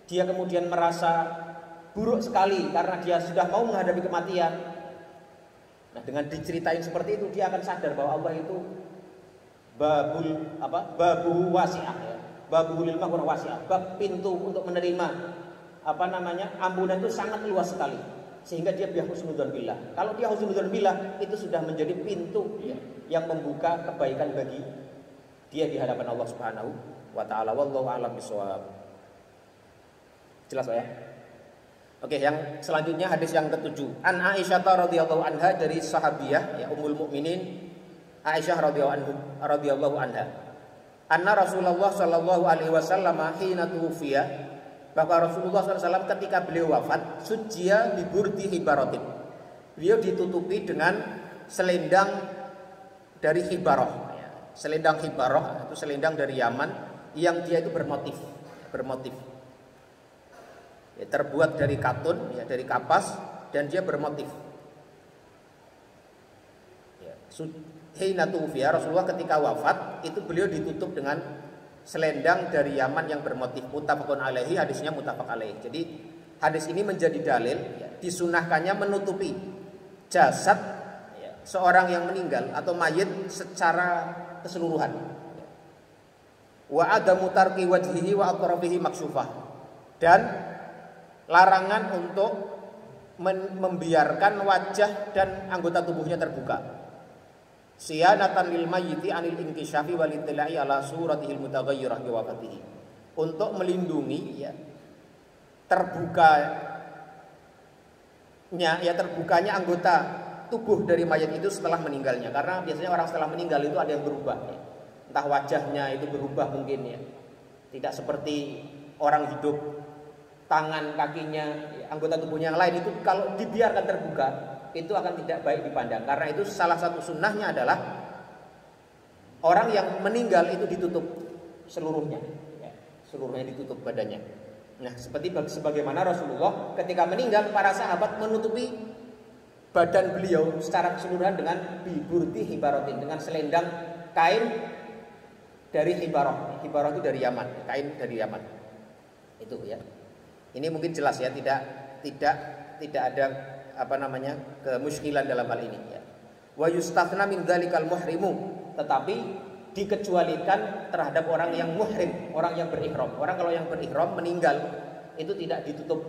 dia kemudian merasa buruk sekali karena dia sudah mau menghadapi kematian. Nah, dengan diceritain seperti itu dia akan sadar bahwa Allah itu babu wasi'ah ya. Babul maghfirah wasi'ah, bab pintu untuk menerima ampunan itu sangat luas sekali. Sehingga dia husnudzon billah. Kalau dia husnudzon billah itu sudah menjadi pintu ya, yang membuka kebaikan bagi dia di hadapan Allah Subhanahu wa taala. Wallahu a'lam bishawab. Jelas ya? Oke, yang selanjutnya hadis yang ketujuh. An Aisyah radhiyallahu anha, dari sahabiyah ya Ummul Mukminin Aisyah radhiyallahu anha. Anna Rasulullah sallallahu alaihi wasallam hina tuwfiya, bahwa Rasulullah SAW ketika beliau wafat, sujia biburdi hibarotin, beliau ditutupi dengan selendang dari hibaroh ya. Selendang hibaroh itu selendang dari Yaman yang dia itu bermotif ya, terbuat dari katun ya, dari kapas, dan dia bermotif ya. Hina tuwfiya, Rasulullah ketika wafat itu beliau ditutup dengan selendang dari Yaman yang bermotif. Muttafaqun alaihi, hadisnya muttafaq alaihi. Jadi hadis ini menjadi dalil ya, disunahkannya menutupi jasad ya, seorang yang meninggal atau mayit secara keseluruhan. Wa adamu tarki wajhihi wa atrafihi maksyufah, dan larangan untuk membiarkan wajah dan anggota tubuhnya terbuka. Siyanatan lil mayyiti anil inkisyafi wal ittila'i ala suratihil mutaghayyirah bi wafatihi, untuk melindungi ya terbukanya anggota tubuh dari mayat itu setelah meninggalnya, karena biasanya orang setelah meninggal itu ada yang berubah ya. Entah wajahnya itu berubah mungkin ya, tidak seperti orang hidup, tangan, kakinya, anggota tubuhnya yang lain itu kalau dibiarkan terbuka itu akan tidak baik dipandang. Karena itu salah satu sunnahnya adalah orang yang meninggal itu ditutup seluruhnya ya, seluruhnya ditutup badannya. Nah, sebagaimana Rasulullah ketika meninggal, para sahabat menutupi badan beliau secara keseluruhan dengan biburti hibarotin, dengan selendang kain dari hibaroh. Hibaroh itu dari Yaman, kain dari Yaman itu ya. Ini mungkin jelas ya, tidak ada kemusykilan dalam hal ini ya. Wa yustathna min dzalikal muhrimu, tetapi dikecualikan terhadap orang yang muhrim, orang yang berihram. Orang kalau yang berihram meninggal itu tidak ditutup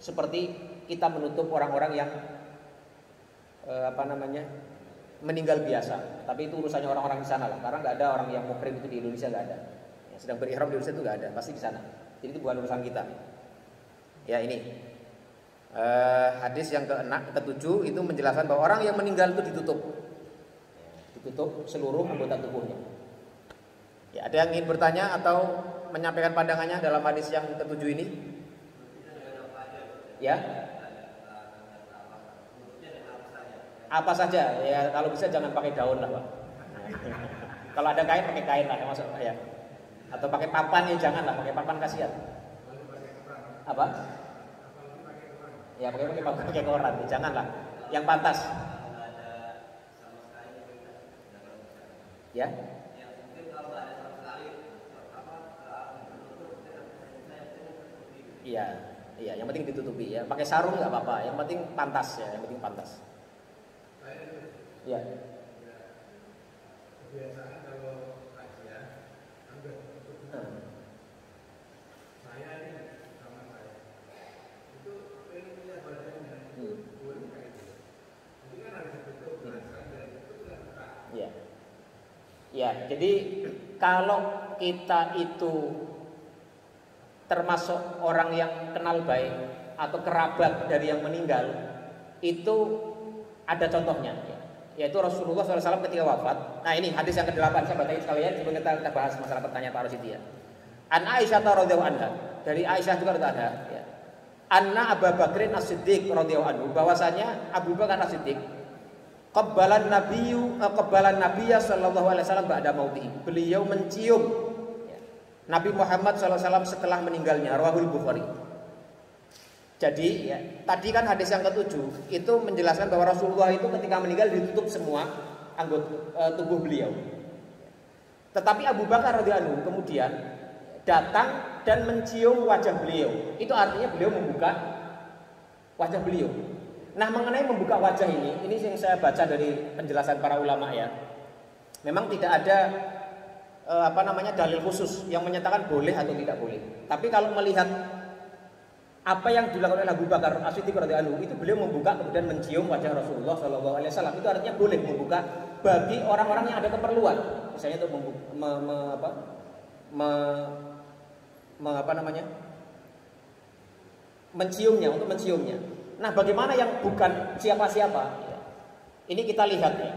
seperti kita menutup orang-orang yang meninggal biasa. Tapi itu urusannya orang-orang di sana lah, karena nggak ada orang yang muhrim itu di Indonesia, nggak ada. Yang sedang berihram di Indonesia itu nggak ada, pasti di sana. Jadi itu bukan urusan kita. Ya, ini hadis yang ketujuh itu menjelaskan bahwa orang yang meninggal itu ditutup seluruh anggota tubuhnya. Ya, ada yang ingin bertanya atau menyampaikan pandangannya dalam hadis yang ketujuh ini? Ya, apa saja ya, kalau bisa jangan pakai daun lah Pak. Kalau ada kain pakai kain lah, masuk ya. Atau pakai papan ya, jangan lah pakai papan, kasihan. Apa? Ya pakai koran, janganlah. Yang pantas. Ya. Iya, yang penting ditutupi ya. Pakai sarung nggak apa-apa, yang penting pantas ya, yang penting pantas. Ya. Kebiasaan kalau kajian hampir saya ini sama saya itu pengen lihat badannya boleh kayak gitu. Jadi kan harus ditutup, ya, jadi kalau kita itu termasuk orang yang kenal baik atau kerabat dari yang meninggal, itu ada contohnya ya. yaitu Rasulullah SAW ketika wafat. Nah ini hadis yang ke-8 saya bacain sekalian sebelum kita bahas masalah pertanyaan Pak Rosidi ya. An Aisyah radhiyallahu anha, dari Aisyah juga radhiyallahu anha ya. Anna Abu Bakrin As-Siddiq radhiyallahu anhu, bahwasanya Abu Bakar As-Siddiq qabbalan nabiyya sallallahu alaihi wasallam ba'da mautihi. Beliau mencium ya, Nabi Muhammad sallallahu alaihi wasallam setelah meninggalnya, rawahul Bukhari. Jadi ya, tadi kan hadis yang ke-7 itu menjelaskan bahwa Rasulullah itu ketika meninggal ditutup semua anggota tubuh beliau. Tetapi Abu Bakar radhiyallahu anhu kemudian datang dan mencium wajah beliau. Itu artinya beliau membuka wajah beliau. Nah, mengenai membuka wajah ini yang saya baca dari penjelasan para ulama ya. Memang tidak ada dalil khusus yang menyatakan boleh atau tidak boleh. Tapi kalau melihat apa yang dilakukan oleh Abu Bakar As-Siddiq radhiyallahu anhu, itu beliau membuka kemudian mencium wajah Rasulullah sallallahu alaihi wasallam. Itu artinya boleh membuka bagi orang-orang yang ada keperluan. Misalnya untuk menciumnya, untuk menciumnya. Nah, bagaimana yang bukan siapa-siapa? Ini kita lihat ya.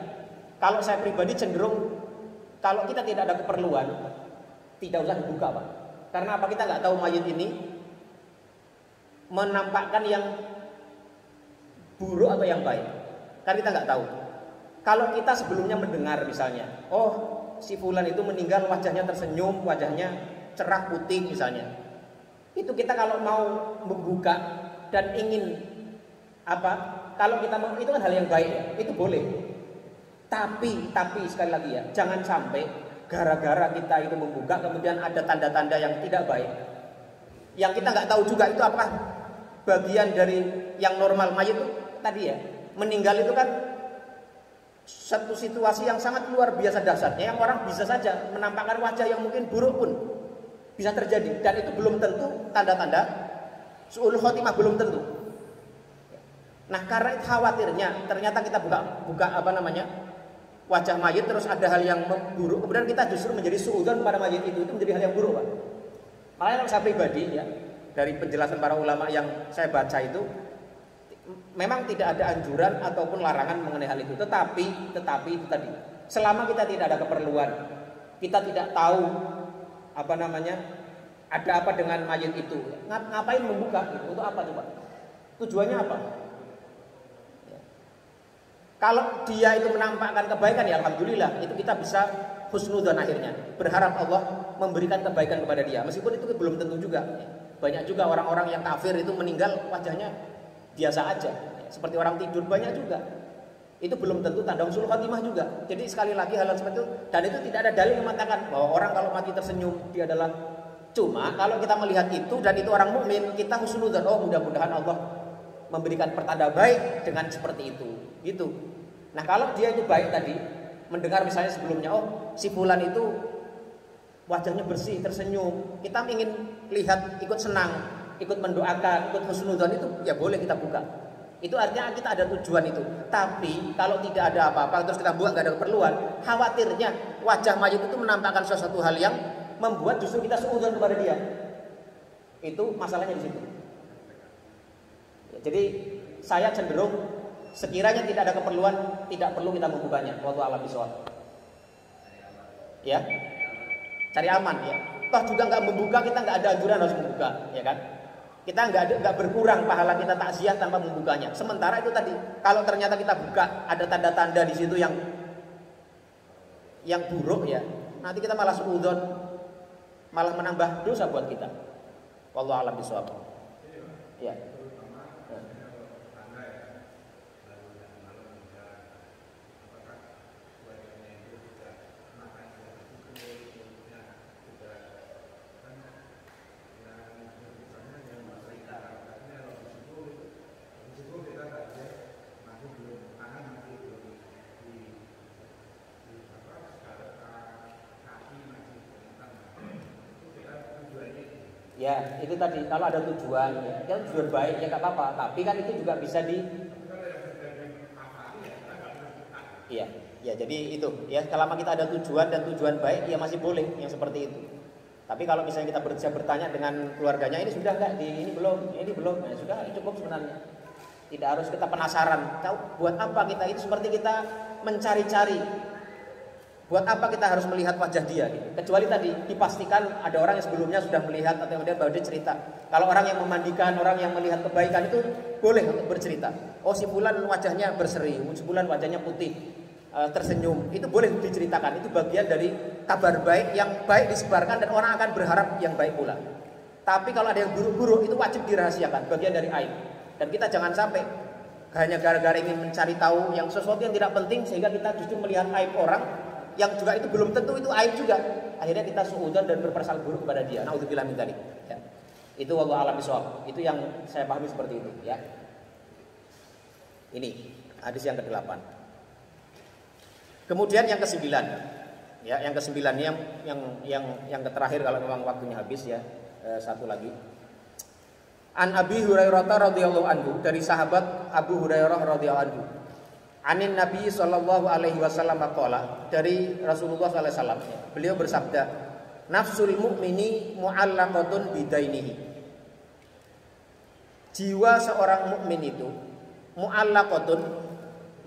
Kalau saya pribadi cenderung kalau kita tidak ada keperluan, tidak usah dibuka, Pak. Karena apa? Kita nggak tahu mayit ini menampakkan yang buruk atau yang baik. Kan kita nggak tahu. Kalau kita sebelumnya mendengar misalnya, oh si fulan itu meninggal wajahnya tersenyum, wajahnya cerah putih misalnya. Itu kita kalau mau membuka dan ingin kalau kita mau, itu kan hal yang baik ya, itu boleh. Tapi sekali lagi ya, jangan sampai gara-gara kita itu membuka kemudian ada tanda-tanda yang tidak baik. Yang kita nggak tahu juga itu apakah bagian dari yang normal. Mayit itu tadi ya, meninggal itu kan satu situasi yang sangat luar biasa dahsyatnya, yang orang bisa saja menampakkan wajah yang mungkin buruk pun bisa terjadi, dan itu belum tentu tanda-tanda su'ul khotimah, belum tentu. Nah, karena itu khawatirnya ternyata kita buka wajah mayit terus ada hal yang buruk, kemudian kita justru menjadi suudzon pada mayit itu menjadi hal yang buruk, Pak. Makanya kalau saya pribadi ya, dari penjelasan para ulama yang saya baca itu memang tidak ada anjuran ataupun larangan mengenai hal itu, tetapi itu tadi, selama kita tidak ada keperluan, kita tidak tahu ada apa dengan mayit itu, ngapain membuka gitu? Untuk apa coba? Tujuannya apa? Ya. Kalau dia itu menampakkan kebaikan ya alhamdulillah, itu kita bisa husnudzon akhirnya, berharap Allah memberikan kebaikan kepada dia, meskipun itu belum tentu juga. Banyak juga orang-orang yang kafir itu meninggal wajahnya biasa aja, seperti orang tidur, banyak juga. Itu belum tentu tanda husnul khotimah juga. Jadi sekali lagi hal seperti itu, dan itu tidak ada dalil yang mengatakan bahwa orang kalau mati tersenyum dia adalah. Cuma kalau kita melihat itu dan itu orang mukmin, kita husnudzon, oh mudah-mudahan Allah memberikan pertanda baik dengan seperti itu, gitu. Nah, kalau dia itu baik tadi, mendengar misalnya sebelumnya, oh si fulan itu wajahnya bersih, tersenyum, kita ingin lihat, ikut senang, ikut mendoakan, ikut husnudzon, itu ya boleh kita buka. Itu artinya kita ada tujuan itu. Tapi kalau tidak ada apa-apa terus kita buat, nggak ada keperluan, khawatirnya wajah mayit itu menampakkan sesuatu hal yang membuat justru kita suudzon kepada dia. Itu masalahnya di situ. Ya, jadi saya cenderung sekiranya tidak ada keperluan, tidak perlu kita membukanya. Wallahu a'lam bishawab. Ya, cari aman ya. Toh juga nggak membuka, kita nggak ada anjuran harus membuka, ya kan? Kita nggak berkurang pahala kita takziah tanpa membukanya. Sementara itu tadi, kalau ternyata kita buka ada tanda-tanda di situ yang buruk ya, nanti kita malah suudzon, malah menambah dosa buat kita. Wallahu a'lam bishawab. Ya. Ya, itu tadi kalau ada tujuan, ya tujuan baik ya nggak apa-apa. Tapi kan itu juga bisa Iya, ya jadi itu ya selama kita ada tujuan dan tujuan baik ya masih boleh yang seperti itu. Tapi kalau misalnya kita bertanya dengan keluarganya, ini sudah nggak, ini belum, ya sudah, ini cukup sebenarnya. Tidak harus kita penasaran, tahu buat apa kita itu, seperti kita mencari-cari. Buat apa kita harus melihat wajah dia gitu. Kecuali tadi dipastikan ada orang yang sebelumnya sudah melihat atau kemudian baru dia cerita. Kalau orang yang memandikan, orang yang melihat kebaikan itu boleh untuk bercerita. Oh, si fulan wajahnya berseri, si fulan wajahnya putih, tersenyum. Itu boleh diceritakan. Itu bagian dari kabar baik yang baik disebarkan dan orang akan berharap yang baik pula. Tapi kalau ada yang buruk-buruk itu wajib dirahasiakan, bagian dari aib. Dan kita jangan sampai hanya gara-gara ingin mencari tahu yang sesuatu yang tidak penting sehingga kita justru melihat aib orang yang juga itu belum tentu itu aib juga. Akhirnya kita suudzon dan berprasangka buruk kepada dia. Naudzubillah min dzalik. Ya. Itu wallahu a'lam bishawab. Itu yang saya pahami seperti itu, ya. Ini hadis yang ke-8. Kemudian yang ke-9. Ya, yang ke-9 ini yang terakhir kalau memang waktunya habis ya. Satu lagi. An Abi Hurairah radhiyallahu anhu, dari sahabat Abu Hurairah radhiyallahu anhu. Anin Nabi sallallahu alaihi wasallam qala, dari Rasulullah sallallahu alaihi wasallam, beliau bersabda, nafsul mu'mini mu'allaqatun bidainihi. Jiwa seorang mukmin itu mu'allaqatun,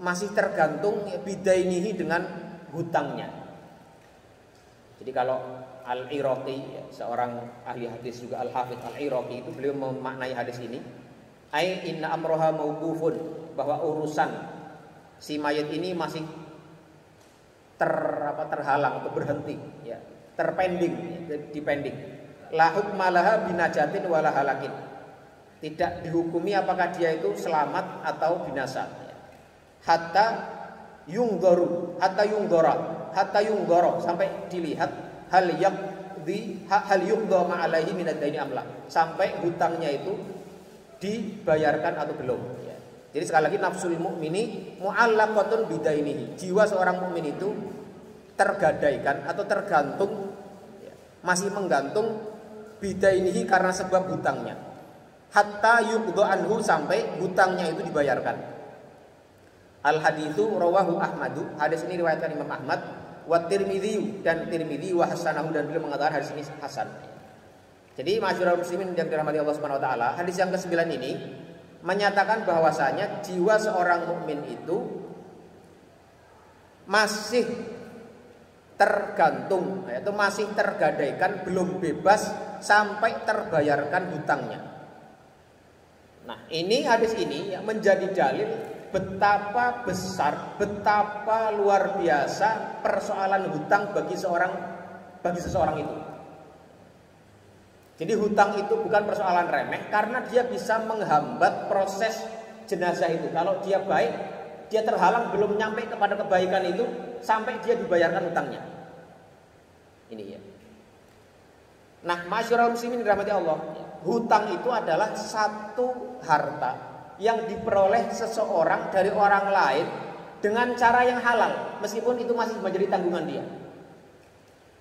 masih tergantung bidainihi dengan hutangnya. Jadi kalau Al-Iraqi, seorang ahli hadis juga Al-Hafidz Al-Iraqi, itu beliau memaknai hadis ini, ai inna amroha mauqufun, bahwa urusan si mayat ini masih terhalang atau berhenti, ya, terpending, ya, dipending. La hukma laha binajatin wala halakin. Tidak dihukumi apakah dia itu selamat atau binasa. Ya. Hatta yungdoro, sampai dilihat hal yungdo ma'alaihi minad daini amla, sampai hutangnya itu dibayarkan atau belum. Ya. Jadi sekali lagi, nafsul mu'mini mu'allaqatun bidainihi. Jiwa seorang mukmin itu tergadaikan atau tergantung, ya, masih menggantung bidainihi karena sebab hutangnya. Hatta yuqda anhu, sampai hutangnya itu dibayarkan. Al haditsu rawahu Ahmadu, hadis ini riwayatkan Imam Ahmad, wa Tirmidzi, dan Tirmidzi wa hasanahu, dan beliau mengatakan hadis ini hasan. Jadi masyarul muslimin yang dirahmati Allah Subhanahu wa taala, hadis yang ke-9 ini menyatakan bahwasanya jiwa seorang mukmin itu masih tergantung, yaitu masih tergadaikan, belum bebas sampai terbayarkan hutangnya. Nah, ini hadis ini yang menjadi dalil betapa besar, betapa luar biasa persoalan hutang bagi seseorang itu. Jadi hutang itu bukan persoalan remeh, karena dia bisa menghambat proses jenazah itu. Kalau dia baik, dia terhalang belum nyampe kepada kebaikan itu sampai dia dibayarkan hutangnya. Ini ya. Nah, masyarul muslimin dirahmati Allah, hutang itu adalah satu harta yang diperoleh seseorang dari orang lain dengan cara yang halal, meskipun itu masih menjadi tanggungan dia.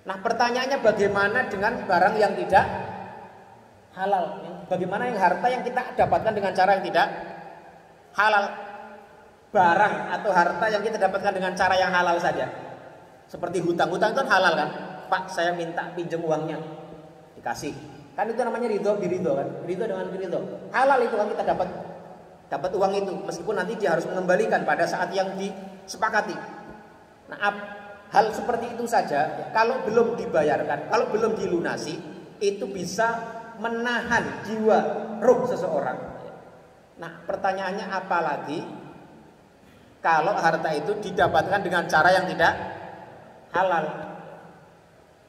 Nah, pertanyaannya bagaimana dengan barang yang tidak halal? Bagaimana yang harta yang kita dapatkan dengan cara yang tidak halal? Barang atau harta yang kita dapatkan dengan cara yang halal saja, seperti hutang. Hutang itu kan halal kan? Pak, saya minta pinjam uangnya, dikasih. Kan itu namanya ridho biridho kan? Ridho dengan biridho. Halal itu kan, kita dapat uang itu, meskipun nanti dia harus mengembalikan pada saat yang disepakati. Nah, hal seperti itu saja, ya, kalau belum dibayarkan, kalau belum dilunasi, itu bisa menahan jiwa ruh seseorang. Nah, pertanyaannya apalagi kalau harta itu didapatkan dengan cara yang tidak halal.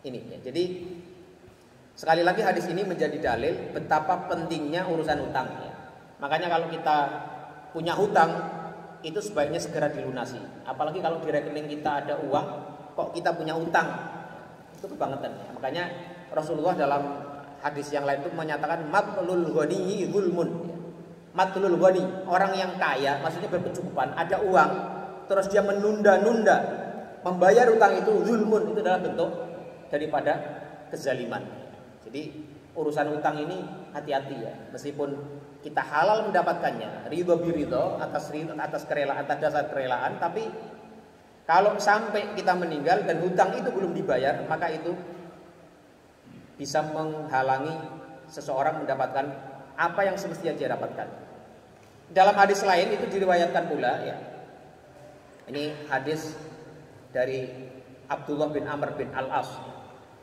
Ini ya. Jadi sekali lagi hadis ini menjadi dalil betapa pentingnya urusan hutang ya. Makanya kalau kita punya hutang itu sebaiknya segera dilunasi. Apalagi kalau di rekening kita ada uang, kok kita punya hutang, itu kebangetan ya. Makanya Rasulullah dalam hadis yang lain itu menyatakan matlul ghani zulmun. Matlul ghani, orang yang kaya, maksudnya berkecukupan, ada uang, terus dia menunda-nunda membayar hutang itu, zulmun, itu adalah bentuk daripada kezaliman. Jadi urusan hutang ini hati-hati ya. Meskipun kita halal mendapatkannya, ridho biridho, atas kerelaan, atas dasar kerelaan, tapi kalau sampai kita meninggal dan hutang itu belum dibayar, maka itu bisa menghalangi seseorang mendapatkan apa yang semestinya dia dapatkan. Dalam hadis lain itu diriwayatkan pula ya. Ini hadis dari Abdullah bin Amr bin Al-As.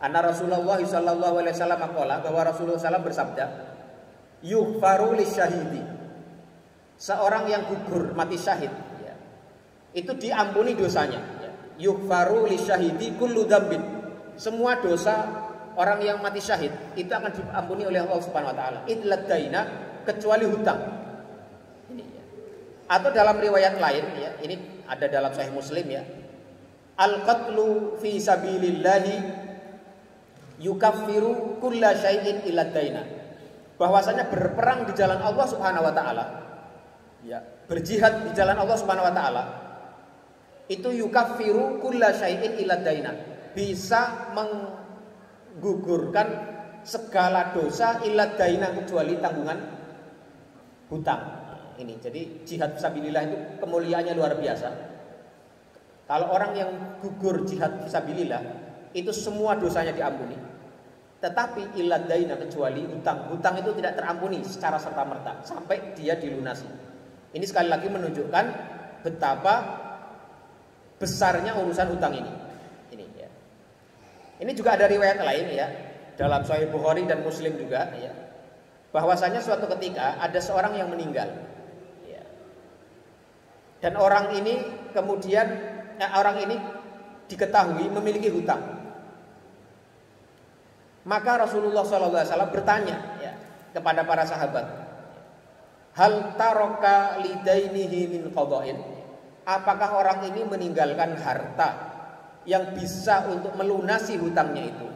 Anna Rasulullah sallallahu alaihi wasallam qala, bahwa Rasulullah SAW bersabda, yughfaru lisyahidi. Seorang yang gugur mati syahid ya, itu diampuni dosanya ya. Yughfaru lisyahidi kullu dzambin. Semua dosa orang yang mati syahid itu akan diampuni oleh Allah Subhanahu wa taala. Illa daina, kecuali hutang. Ini ya. Atau dalam riwayat lain ya, ini ada dalam Sahih Muslim ya. Al-qatlu fi sabilillahi yukaffiru kulla syai'in illa daina. Bahwasanya berperang di jalan Allah Subhanahu wa taala ya, berjihad di jalan Allah Subhanahu wa taala itu yukaffiru kulla syai'in illa daina, bisa menggugurkan segala dosa illa daina, kecuali tanggungan hutang. Ini jadi jihad fisabilillah itu kemuliaannya luar biasa. Kalau orang yang gugur jihad fisabilillah itu semua dosanya diampuni. Tetapi illa daina, kecuali hutang. Hutang itu tidak terampuni secara serta-merta sampai dia dilunasi. Ini sekali lagi menunjukkan betapa besarnya urusan hutang ini. Ini ya. Ini juga ada riwayat lain ya, dalam Sahih Bukhari dan Muslim juga ya, bahwasanya suatu ketika ada seorang yang meninggal ya. Dan orang ini kemudian orang ini diketahui memiliki hutang. Maka Rasulullah SAW bertanya ya, kepada para sahabat, hal taraka lidainihi min qada'in, apakah orang ini meninggalkan harta yang bisa untuk melunasi hutangnya itu?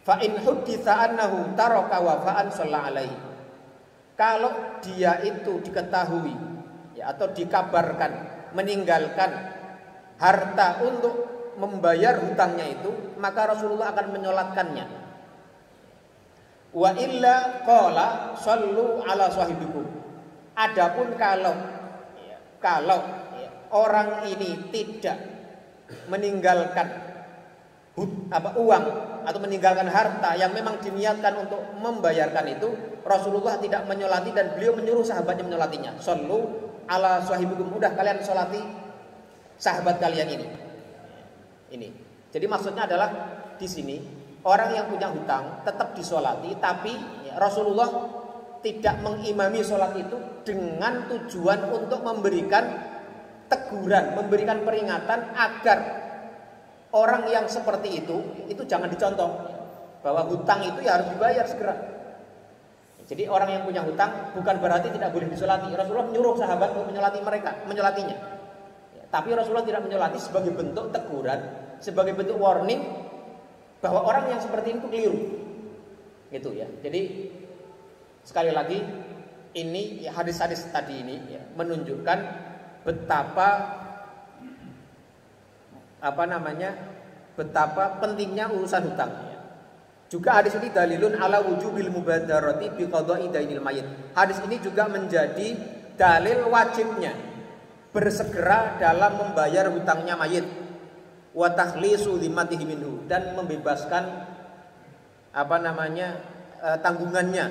Fa in hudditsa annahu taraka wafa'an shalla alaihi. Kalau dia itu diketahui ya, atau dikabarkan meninggalkan harta untuk membayar hutangnya itu, maka Rasulullah akan menyolatkannya. Wa illa qala shallu ala sahibikum. Adapun kalau orang ini tidak meninggalkan uang atau meninggalkan harta yang memang diniatkan untuk membayarkan itu, Rasulullah tidak menyolati dan beliau menyuruh sahabatnya menyolatinya. Shallu ala sahibikum, udah kalian solati sahabat kalian ini. Ini. Jadi maksudnya adalah di sini orang yang punya hutang tetap disolati, tapi ya, Rasulullah tidak mengimami sholat itu dengan tujuan untuk memberikan teguran, memberikan peringatan agar orang yang seperti itu jangan dicontoh, bahwa hutang itu ya harus dibayar segera. Jadi orang yang punya hutang bukan berarti tidak boleh disolati. Rasulullah menyuruh sahabat untuk menyolatinya. Ya, tapi Rasulullah tidak menyolati sebagai bentuk teguran, sebagai bentuk warning bahwa orang yang seperti itu keliru. Gitu ya. Jadi sekali lagi ini ya, hadis-hadis tadi ini ya, menunjukkan betapa betapa pentingnya urusan hutang. Juga hadis ini dalilun ala wujubil mubadarati bi qada'i dainil mayit. Hadis ini juga menjadi dalil wajibnya bersegera dalam membayar hutangnya mayit. Wa takhlisu dhimmatihi minhu, dan membebaskan tanggungannya.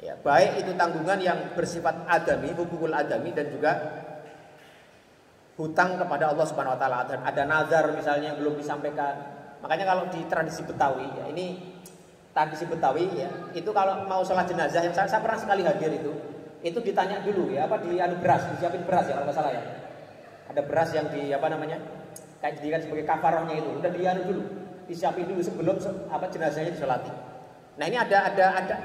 Ya, baik itu tanggungan yang bersifat adami, hukukul adami, dan juga hutang kepada Allah Subhanahu wa taala. Ada nazar misalnya yang belum disampaikan. Makanya kalau di tradisi Betawi ya, ini tradisi Betawi ya, itu kalau mau sholat jenazah yang saya pernah sekali hadir itu ditanya dulu ya, beras, disiapin beras ya kalau nggak salah ya. Ada beras yang kayak dijadikan sebagai kafarohnya itu, udah dulu, disiapin dulu sebelum jenazahnya disolati. Nah ini ada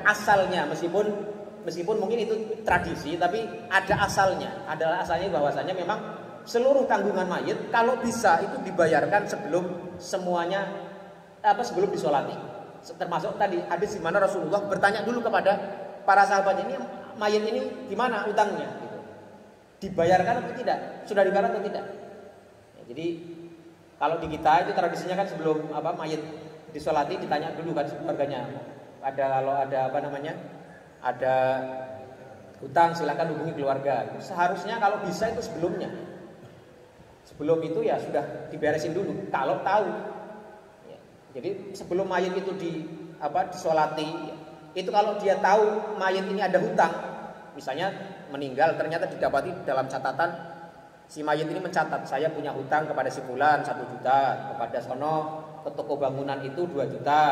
asalnya, meskipun mungkin itu tradisi, tapi ada asalnya. Adalah asalnya bahwasanya memang seluruh tanggungan mayit kalau bisa itu dibayarkan sebelum sebelum disolati. Termasuk tadi hadis di mana Rasulullah bertanya dulu kepada para sahabat, ini mayit ini gimana utangnya? Gitu. Dibayarkan atau tidak? Sudah dibayar atau tidak? Ya, jadi kalau di kita itu tradisinya kan sebelum mayit disolati ditanya dulu kan keluarganya. Kalau ada ada hutang silakan hubungi keluarga. Seharusnya kalau bisa itu sebelumnya. Sebelum itu ya sudah diberesin dulu kalau tahu. Ya, jadi sebelum mayit itu disolati, itu kalau dia tahu mayit ini ada hutang, Misalnya meninggal, ternyata didapati dalam catatan si mayit ini mencatat, saya punya hutang kepada si fulan 1 juta, kepada sono ke toko bangunan itu 2 juta,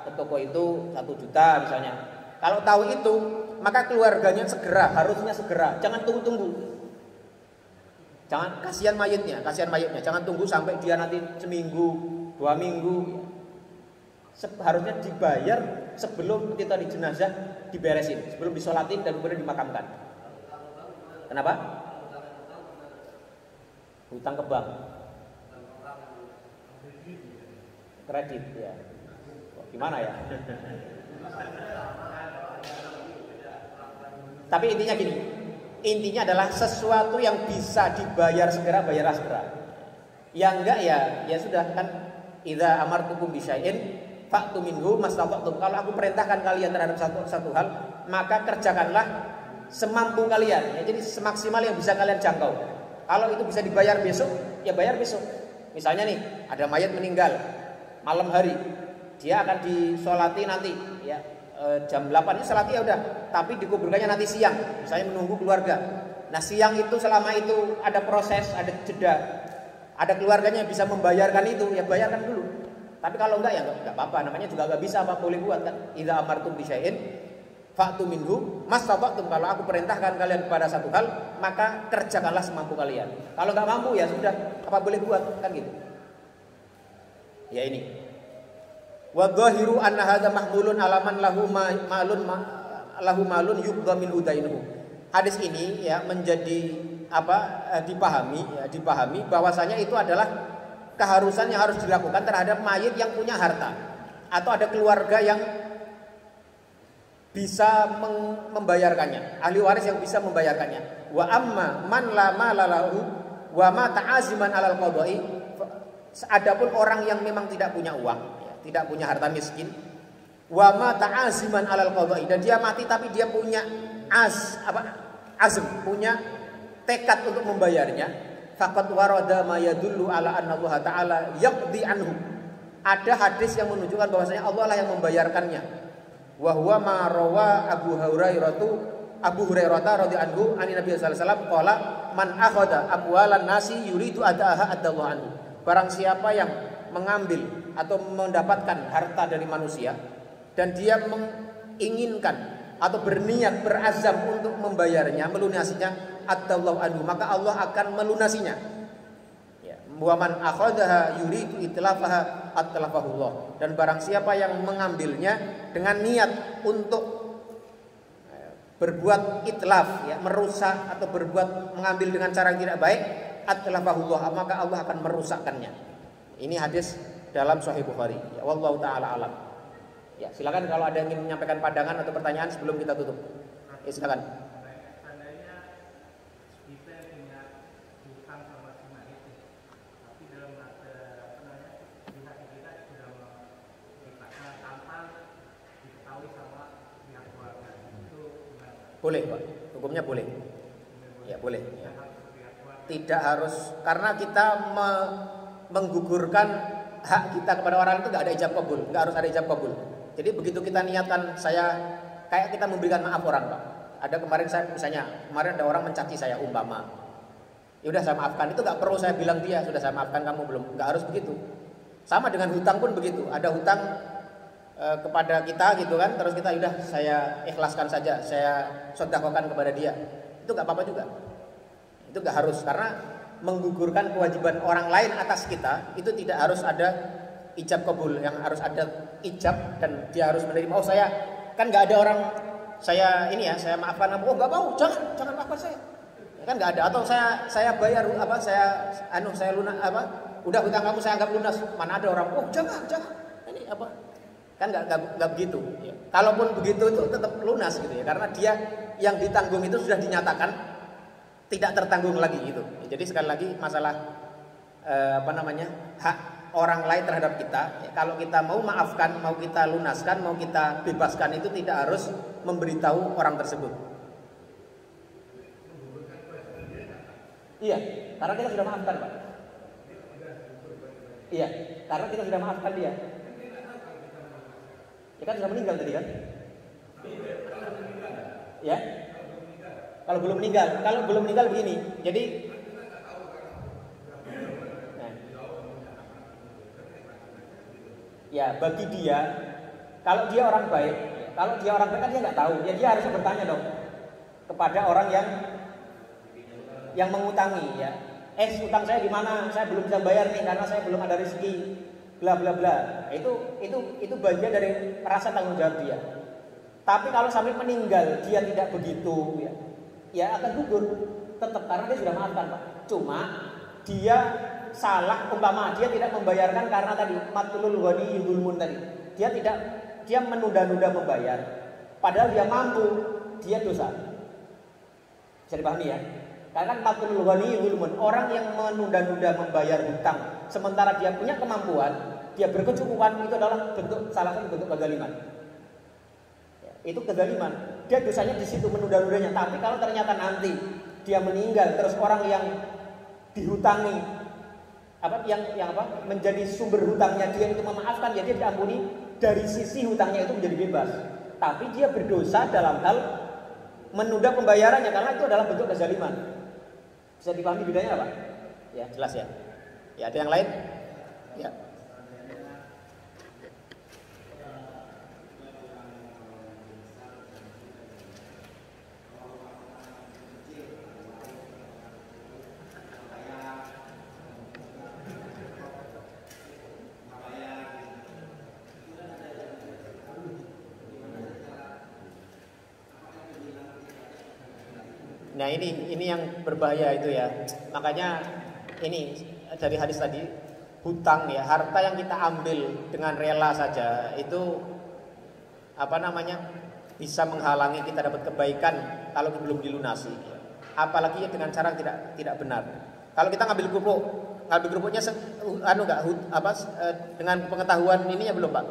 ke toko itu 1 juta misalnya. Kalau tahu itu, maka keluarganya harusnya segera, jangan tunggu-tunggu. Jangan, kasihan mayitnya, jangan tunggu sampai dia nanti seminggu, 2 minggu. Harusnya dibayar sebelum kita di jenazah diberesin, sebelum disolatin dan kemudian dimakamkan. Kenapa? Hutang ke bank, kredit ya. Gimana ya? Tapi intinya gini, intinya adalah sesuatu yang bisa dibayar segera, bayarlah segera. Yang enggak ya sudah kan. Idza amartukum bisyai'in fa'tu minhu mastata'tum. Kalau aku perintahkan kalian terhadap satu hal, maka kerjakanlah semampu kalian. Ya, jadi semaksimal yang bisa kalian jangkau. Kalau itu bisa dibayar besok, ya bayar besok. Misalnya nih, ada mayat meninggal malam hari, dia akan disolati nanti, ya jam 8 itu sholatnya udah, tapi dikuburkannya nanti siang. Misalnya menunggu keluarga. Nah siang itu selama itu ada proses, ada jeda, ada keluarganya yang bisa membayarkan itu, ya bayarkan dulu. Tapi kalau enggak ya enggak apa-apa, namanya juga enggak bisa apa boleh buat kan. Idza amartum bisyai'in fa'tu minhu mastata'tum. Kalau aku perintahkan kalian kepada satu hal, maka kerjakanlah semampu kalian. Kalau enggak mampu ya sudah, apa boleh buat kan gitu. Ya ini. Wa dhahiru anna hadza mahmulun alaman lahu malun yuqda min udainuhu. Hadis ini ya menjadi dipahami bahwasanya itu adalah keharusan yang harus dilakukan terhadap mayit yang punya harta atau ada keluarga yang bisa membayarkannya, ahli waris yang bisa membayarkannya. Wa amma man la mala lahu wa ma ta'aziman 'alal qada'i. Adapun orang yang memang tidak punya uang, ya, tidak punya harta miskin, wa ma ta'aziman 'alal qada'i, dan dia mati tapi dia punya azm, punya tekad untuk membayarnya, faqad warada ma yadullu ala anna Allah taala yaqdi anhu. Ada hadis yang menunjukkan bahwasanya Allah lah yang membayarkannya. Wa huwa ma rawa Abu Hurairah radhiyallahu anhu ani Nabi sallallahu alaihi wasallam qala man akhadha amwalan nasi yuridu adaaha adallahu anhu. Barang siapa yang mengambil atau mendapatkan harta dari manusia dan dia menginginkan atau berniat berazam untuk membayarnya, melunasinya, adallahu anhu, maka Allah akan melunasinya. Ya, wa man akhadha yuridu itlafaha atlafahullah. Dan barang siapa yang mengambilnya dengan niat untuk berbuat itlaf, ya, merusak atau mengambil dengan cara yang tidak baik, atlafahullah, maka Allah akan merusakkannya. Ini hadis dalam Sahih Bukhari. Ya, wallahu taala alam. Ya, silakan kalau ada yang ingin menyampaikan pandangan atau pertanyaan sebelum kita tutup. Ya, silakan. Boleh, Pak. Hukumnya boleh. Ya, boleh. Ya. Tidak harus, karena kita menggugurkan hak kita kepada orang itu nggak ada ijab kabul, nggak harus ada ijab kabul. Jadi begitu kita niatkan, saya kayak kita memberikan maaf orang, Pak. Ada kemarin ada orang mencaci saya umpama. Ya udah saya maafkan, itu nggak perlu saya bilang dia sudah saya maafkan kamu belum, nggak harus begitu. Sama dengan hutang pun begitu. Ada hutang kepada kita gitu kan, terus kita udah saya ikhlaskan saja, saya sedekahkan kepada dia, itu nggak apa-apa juga. Itu nggak harus, karena menggugurkan kewajiban orang lain atas kita itu tidak harus ada ijab kabul, yang harus ada ijab dan dia harus menerima. Oh saya kan nggak ada orang saya ini ya saya maafkan, oh nggak mau, jangan maafkan saya, kan nggak ada. Atau saya bayar saya lunas udah hutang kamu saya anggap lunas, mana ada orang oh jangan ini apa. Kan nggak begitu. Ya. Kalaupun begitu itu tetap lunas gitu ya, karena dia yang ditanggung itu sudah dinyatakan tidak tertanggung lagi gitu. Ya, jadi sekali lagi masalah hak orang lain terhadap kita. Ya, kalau kita mau maafkan, mau kita lunaskan, mau kita bebaskan itu tidak harus memberitahu orang tersebut. Iya, karena kita sudah maafkan, Pak. Iya, karena kita sudah maafkan dia. Ya kan sudah meninggal tadi kan? Ya? Kalau belum meninggal begini. Jadi ya bagi dia, kalau dia orang baik kan dia nggak tahu, ya dia harus bertanya dong kepada orang yang mengutangi ya. Utang saya di mana? Saya belum bisa bayar nih karena saya belum ada rezeki. Bla bla bla. Itu bagian dari rasa tanggung jawab dia. Tapi kalau sampai meninggal dia tidak begitu ya akan gugur tetap karena dia sudah maafkan, Pak. Cuma dia salah umpama dia tidak membayarkan karena tadi matlul ghani zulmun tadi. Dia menunda-nunda membayar. Padahal dia mampu, dia dosa. Bisa dipahami ya? Karena matlul ghani zulmun, orang yang menunda-nunda membayar hutang sementara dia punya kemampuan, dia berkecukupan, itu adalah salah satu bentuk kezaliman. Itu kezaliman. Dia dosanya di situ menunda-nundanya. Tapi kalau ternyata nanti dia meninggal terus orang yang dihutangi menjadi sumber hutangnya dia itu memaafkan, ya dia diampuni dari sisi hutangnya itu menjadi bebas. Tapi dia berdosa dalam hal menunda pembayarannya karena itu adalah bentuk kezaliman. Bisa dipahami bedanya apa? Ya, jelas ya. Ya, ada yang lain? Ya. Nah ini yang berbahaya itu ya. Makanya ini dari hadis tadi, hutang ya, harta yang kita ambil dengan rela saja itu bisa menghalangi kita dapat kebaikan kalau belum dilunasi. Apalagi dengan cara tidak benar. Kalau kita ngambil kerupuknya dengan pengetahuan ininya belum, Pak?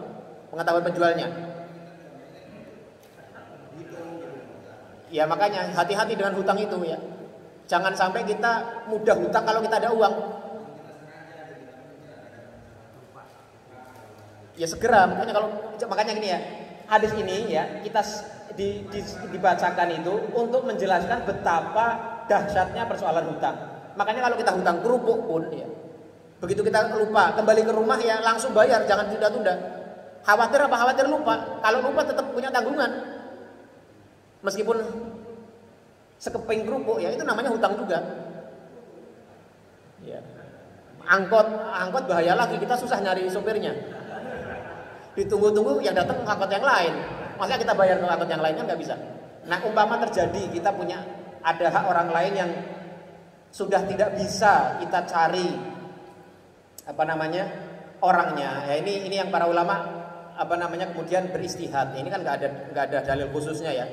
Pengetahuan penjualnya. Ya makanya hati-hati dengan hutang itu ya. Jangan sampai kita mudah hutang kalau kita ada uang. Ya segera, makanya gini ya. Hadis ini ya kita dibacakan itu untuk menjelaskan betapa dahsyatnya persoalan hutang. Makanya kalau kita hutang kerupuk pun ya, begitu kita lupa kembali ke rumah ya langsung bayar, jangan tunda-tunda. Khawatir lupa. Kalau lupa tetap punya tanggungan. Meskipun sekeping kerupuk ya itu namanya hutang juga. Ya. Angkot bahaya lagi, kita susah nyari sopirnya. Ditunggu-tunggu yang datang angkot yang lain. Masa kita bayar ke angkot yang lain kan nggak bisa. Nah, umpama terjadi kita ada hak orang lain yang sudah tidak bisa kita cari orangnya. Ya ini yang para ulama kemudian beristihad. Ini kan nggak ada dalil khususnya ya.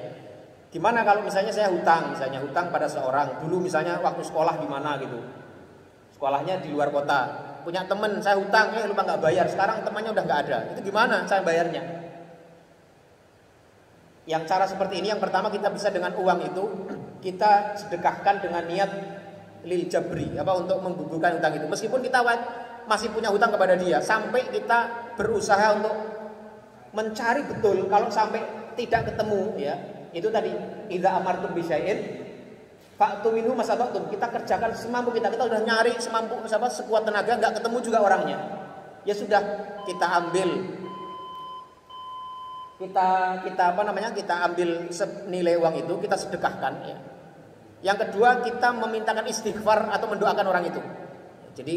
Gimana kalau misalnya saya hutang pada seorang dulu, misalnya waktu sekolah di mana gitu, sekolahnya di luar kota, punya teman saya hutang, lupa nggak bayar, sekarang temannya udah nggak ada, itu gimana saya bayarnya? Yang cara seperti ini, yang pertama kita bisa dengan uang itu kita sedekahkan dengan niat lil jabri, untuk menggugurkan hutang itu, meskipun kita masih punya hutang kepada dia, sampai kita berusaha untuk mencari betul, kalau sampai tidak ketemu ya. Itu tadi idza amartum bisyai'in fa'tu minhu masata'tum. Kita kerjakan semampu kita udah nyari sekuat tenaga, enggak ketemu juga orangnya. Ya sudah, kita ambil kita ambil senilai uang itu, kita sedekahkan ya. Yang kedua, kita memintakan istighfar atau mendoakan orang itu. Jadi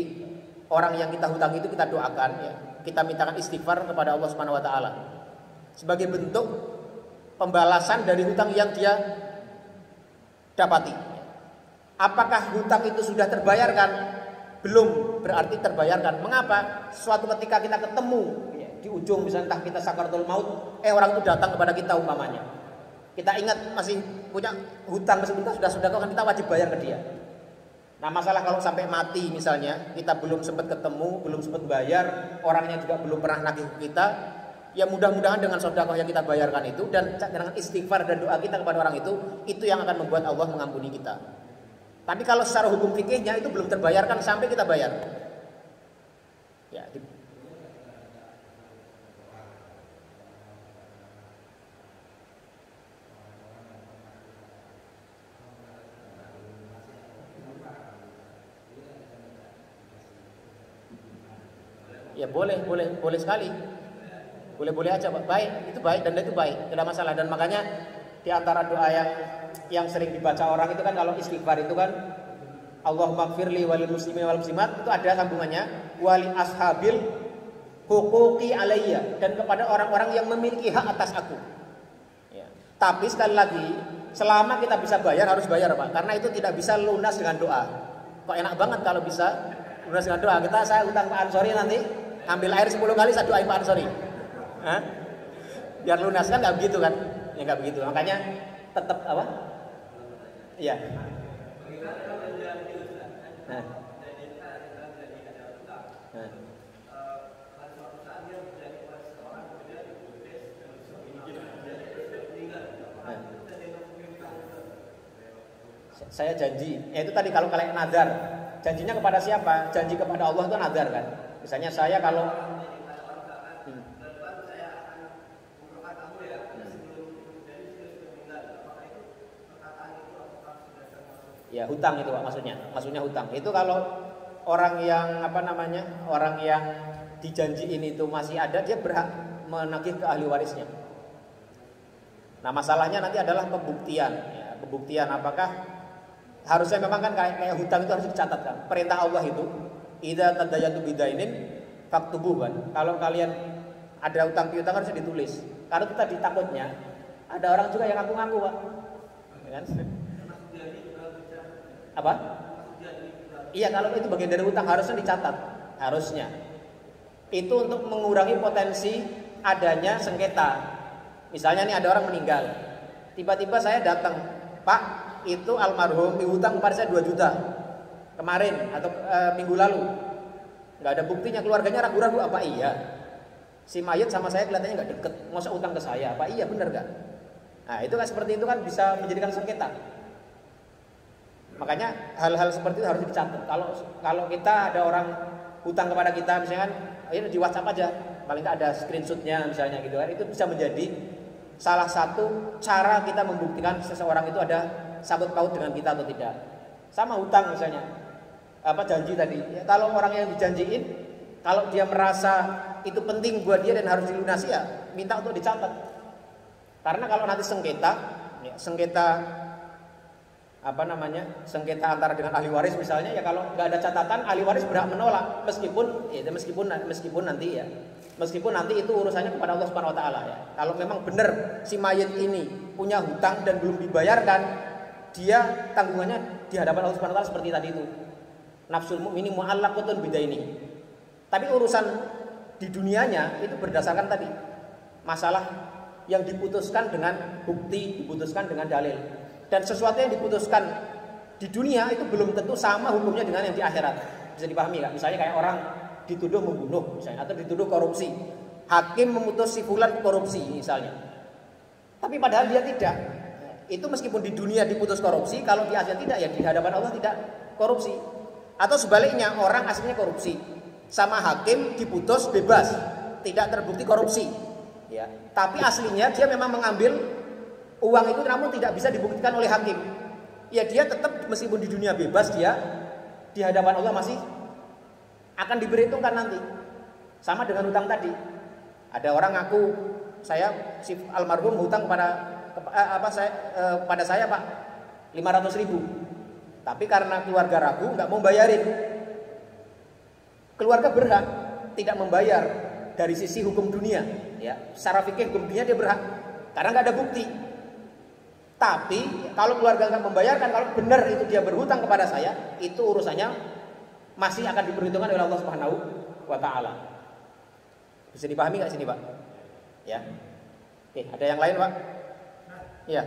orang yang kita hutang itu kita doakan ya. Kita mintakan istighfar kepada Allah Subhanahu wa taala. Sebagai bentuk pembalasan dari hutang yang dia dapati. Apakah hutang itu sudah terbayarkan? Belum berarti terbayarkan. Mengapa? Suatu ketika kita ketemu di ujung, misalnya entah kita sakaratul maut, orang itu datang kepada kita umpamanya. Kita ingat masih punya hutang, meskipun kita sudah sedekah, kita wajib bayar ke dia. Nah, masalah kalau sampai mati misalnya, kita belum sempat ketemu, belum sempat bayar, orangnya juga belum pernah nagih ke kita. Ya mudah-mudahan dengan sedekah yang kita bayarkan itu dan dengan istighfar dan doa kita kepada orang itu yang akan membuat Allah mengampuni kita. Tapi kalau secara hukum fikihnya itu belum terbayarkan sampai kita bayar. Ya. Ya boleh sekali. Boleh aja, Pak. Baik, itu baik dan itu baik, tidak masalah. Dan makanya di antara doa yang sering dibaca orang itu kan kalau istighfar itu kan Allahumma gfirli walil muslimin wal muslimat, itu ada sambungannya wali ashabil huquqi alayya, dan kepada orang-orang yang memiliki hak atas aku. Ya. Tapi sekali lagi, selama kita bisa bayar harus bayar, Pak, karena itu tidak bisa lunas dengan doa. Kok enak banget kalau bisa lunas dengan doa. Saya utang Pak Ansori nanti ambil air 10 kali saya doain Pak Ansori. Hah? Biar lunas kan nggak begitu kan? Ya nggak begitu. Makanya tetap apa? Iya. Nah. Saya janji, ya itu tadi kalau kalian nazar, janjinya kepada siapa? Janji kepada Allah itu nazar kan? Misalnya saya kalau ya hutang itu Pak, maksudnya hutang. Itu kalau orang yang orang yang dijanjiin itu masih ada, dia berhak menagih ke ahli warisnya. Nah masalahnya nanti adalah pembuktian, ya, pembuktian apakah harusnya memang kan kayak hutang itu harus dicatat kan. Perintah Allah itu, idza tadayantu bidainin faktubuh kan. Kalau kalian ada hutang piutang harus ditulis. Karena itu tadi takutnya ada orang juga yang ngaku-ngaku, Pak. Ya kan? Apa? Iya, kalau itu bagian dari hutang harusnya dicatat, harusnya. Itu untuk mengurangi potensi adanya sengketa. Misalnya nih ada orang meninggal, tiba-tiba saya datang, Pak, itu almarhum dihutang kepada saya 2 juta kemarin atau minggu lalu, nggak ada buktinya, keluarganya ragu-ragu, apa iya si mayat sama saya kelihatannya nggak deket, masa utang ke saya, apa iya benar nggak? Nah itu kan seperti itu kan bisa menjadikan sengketa. Makanya hal-hal seperti itu harus dicatat. Kalau kita ada orang hutang kepada kita, misalnya ayo di WhatsApp aja, paling nggak ada screenshotnya misalnya gitu kan, itu bisa menjadi salah satu cara kita membuktikan seseorang itu ada sangkut paut dengan kita atau tidak. Sama hutang misalnya, janji tadi. Ya, kalau orang yang dijanjiin, kalau dia merasa itu penting buat dia dan harus dilunasi, ya minta untuk dicatat. Karena kalau nanti sengketa antara dengan ahli waris misalnya, ya kalau nggak ada catatan, ahli waris berhak menolak meskipun nanti itu urusannya kepada Allah Subhanahu Wa Taala ya. Kalau memang benar si mayit ini punya hutang dan belum dibayarkan, dia tanggungannya di hadapan Allah Subhanahu Wa Taala seperti tadi itu. Nafsul mu'mini mu'allaqatun bidaini. Tapi urusan di dunianya itu berdasarkan tadi masalah yang diputuskan dengan bukti, diputuskan dengan dalil. Dan sesuatu yang diputuskan di dunia itu belum tentu sama hukumnya dengan yang di akhirat. Bisa dipahami nggak? Misalnya kayak orang dituduh membunuh misalnya, atau dituduh korupsi. Hakim memutus si fulan korupsi misalnya. Tapi padahal dia tidak. Itu meskipun di dunia diputus korupsi, kalau di akhirat tidak, ya di hadapan Allah tidak korupsi. Atau sebaliknya, orang aslinya korupsi, sama hakim diputus bebas, tidak terbukti korupsi. Ya. Tapi aslinya dia memang mengambil uang itu, namun tidak bisa dibuktikan oleh hakim. Ya dia tetap meskipun di dunia bebas, dia di hadapan Allah masih akan diperhitungkan nanti. Sama dengan hutang tadi. Ada orang ngaku, si almarhum hutang pada saya Pak 500.000. Tapi karena keluarga ragu nggak mau bayarin, keluarga berhak tidak membayar dari sisi hukum dunia, ya secara fikih hukum dunia dia berhak karena nggak ada bukti. Tapi kalau keluarga nggak membayarkan, kalau benar itu dia berhutang kepada saya, itu urusannya masih akan diperhitungkan oleh Allah Subhanahu Wa Taala. Bisa dipahami nggak sini Pak? Ya. Oke, ada yang lain Pak? Iya.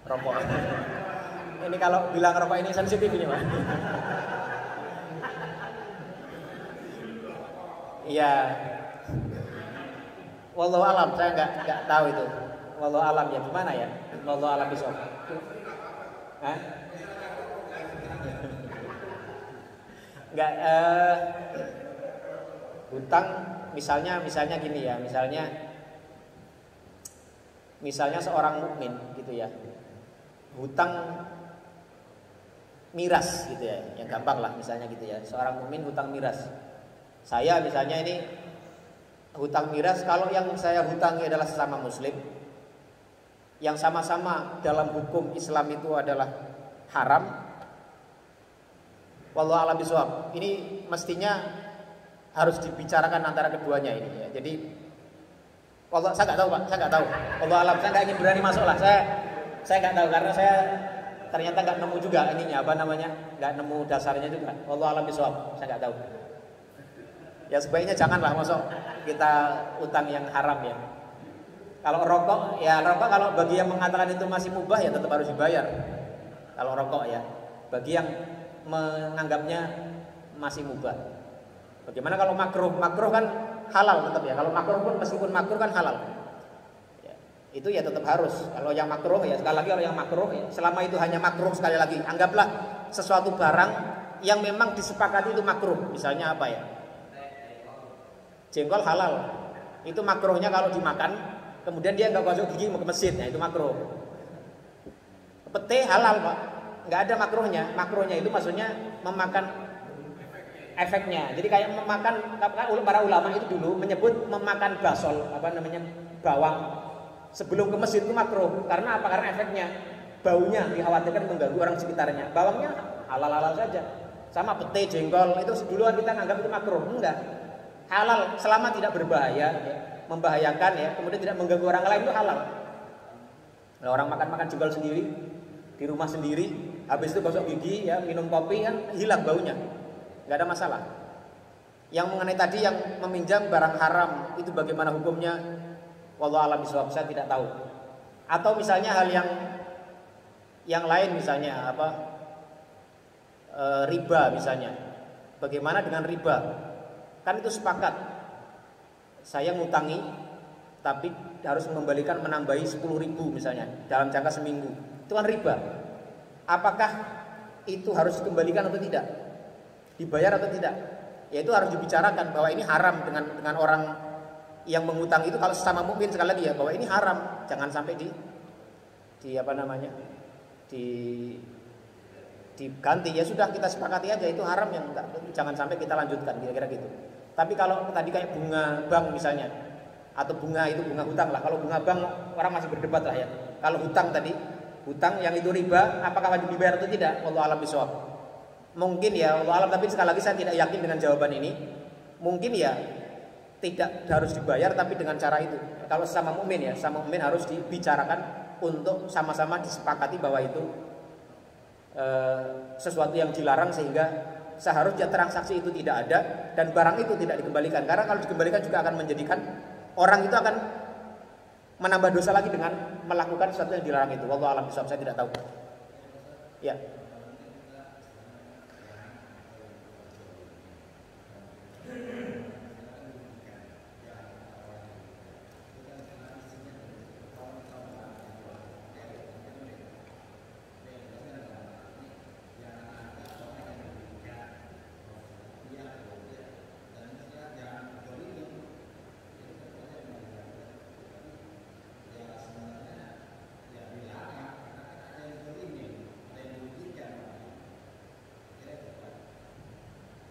Rokok. Ini kalau bilang rokok ini sensitif ini Pak. Iya. Wallahu alam, saya nggak tahu itu. Wallahu alam ya gimana ya? Wallahu alam bisawab. Hah? Enggak, hutang misalnya gini ya, misalnya seorang mukmin gitu ya, hutang miras gitu ya, yang gampang lah misalnya gitu ya, seorang mukmin hutang miras. Saya misalnya ini hutang miras, kalau yang saya hutangi adalah sesama muslim, yang sama-sama dalam hukum Islam itu adalah haram, wallahu a'lam bishawab. Ini mestinya harus dibicarakan antara keduanya ini ya. Jadi saya nggak tahu Pak, saya nggak tahu. Wallahu a'lam, saya nggak ingin berani masuk lah. Saya nggak tahu karena saya ternyata nggak nemu juga ininya apa namanya, nggak nemu dasarnya juga. Wallahu a'lam bishawab, saya nggak tahu. Ya sebaiknya janganlah masuk kita utang yang haram ya. Kalau rokok, ya rokok kalau bagi yang mengatakan itu masih mubah ya tetap harus dibayar. Kalau rokok ya, bagi yang menganggapnya masih mubah. Bagaimana kalau makruh? Makruh kan halal tetap ya. Kalau makruh pun meskipun makruh kan halal. Ya, itu ya tetap harus. Kalau yang makruh ya sekali lagi, kalau yang makruh ya, selama itu hanya makruh sekali lagi, anggaplah sesuatu barang yang memang disepakati itu makruh. Misalnya apa ya? Jengkol halal. Itu makruhnya kalau dimakan, kemudian dia nggak gosok gigi mau ke masjid, nah itu makruh. Pete halal Pak, nggak ada makruhnya. Makruhnya itu maksudnya memakan efeknya. Jadi kayak memakan, para ulama itu dulu menyebut memakan basol, apa namanya, bawang sebelum ke masjid itu makruh. Karena apa? Karena efeknya, baunya dikhawatirkan mengganggu orang sekitarnya. Bawangnya halal-halal saja. Sama pete, jengkol itu duluan kita anggap itu makruh. Enggak. Halal selama tidak berbahaya, ya, membahayakan ya, kemudian tidak mengganggu orang lain itu halal. Nah, orang makan jengkol sendiri di rumah sendiri, habis itu gosok gigi ya, minum kopi kan hilang baunya, nggak ada masalah. Yang mengenai tadi yang meminjam barang haram itu bagaimana hukumnya? Wallahu a'lam bishawab, saya tidak tahu. Atau misalnya hal yang lain misalnya apa? Riba misalnya. Bagaimana dengan riba? Kan itu sepakat. Saya ngutangi tapi harus mengembalikan menambahi 10.000 misalnya dalam jangka seminggu. Itu kan riba. Apakah itu harus dikembalikan atau tidak? Dibayar atau tidak? Ya itu harus dibicarakan bahwa ini haram dengan orang yang mengutang itu, kalau sesama mukmin sekali lagi ya, bahwa ini haram. Jangan sampai di apa namanya? Diganti, ya sudah kita sepakati aja itu haram, yang enggak, jangan sampai kita lanjutkan kira-kira gitu. Tapi kalau tadi kayak bunga bank misalnya, atau bunga itu bunga hutang lah. Kalau bunga bank orang masih berdebat lah ya. Kalau hutang tadi, hutang yang itu riba, apakah wajib dibayar atau tidak? Wallahu a'lam bishawab. Mungkin ya, wallahu a'lam, tapi sekali lagi saya tidak yakin dengan jawaban ini. Mungkin ya tidak harus dibayar tapi dengan cara itu. Kalau sama mukmin ya, sama mukmin harus dibicarakan untuk sama-sama disepakati bahwa itu sesuatu yang dilarang, sehingga seharusnya transaksi itu tidak ada dan barang itu tidak dikembalikan. Karena kalau dikembalikan juga akan menjadikan orang itu akan menambah dosa lagi dengan melakukan sesuatu yang dilarang itu. Wallahu a'lam bishawab, saya tidak tahu. Ya.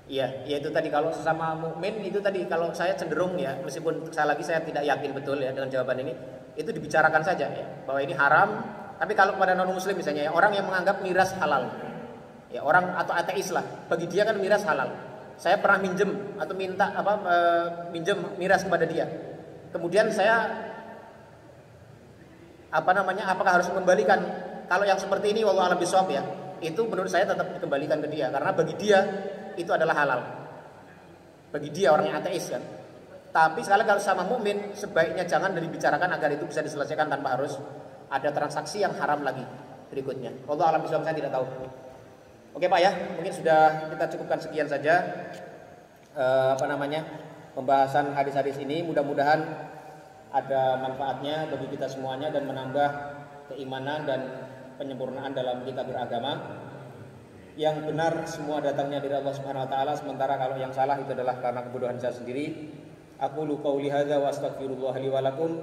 Iya, ya itu tadi kalau sesama mukmin itu tadi, kalau saya cenderung ya, meskipun saya tidak yakin betul ya dengan jawaban ini, itu dibicarakan saja ya, bahwa ini haram. Tapi kalau kepada non muslim misalnya ya, orang yang menganggap miras halal, ya orang atau ateis lah, bagi dia kan miras halal. Saya pernah minjem atau minta minjem miras kepada dia. Kemudian saya apakah harus mengembalikan? Kalau yang seperti ini wallahu a'lam bishawab ya, itu menurut saya tetap dikembalikan ke dia, karena bagi dia itu adalah halal. Bagi dia orang yang ateis kan. Tapi sekali kalau sama mukmin sebaiknya jangan dibicarakan agar itu bisa diselesaikan tanpa harus ada transaksi yang haram lagi berikutnya. Wallahu a'lam bishawab, saya tidak tahu. Oke Pak ya, mungkin sudah kita cukupkan sekian saja pembahasan hadis-hadis ini. Mudah-mudahan ada manfaatnya bagi kita semuanya dan menambah keimanan dan penyempurnaan dalam kita beragama. yang benar semua datangnya dari Allah Subhanahu wa taala, sementara kalau yang salah itu adalah karena kebodohan saya sendiri. Aku qouli hadza wa astaghfirullah li wa lakum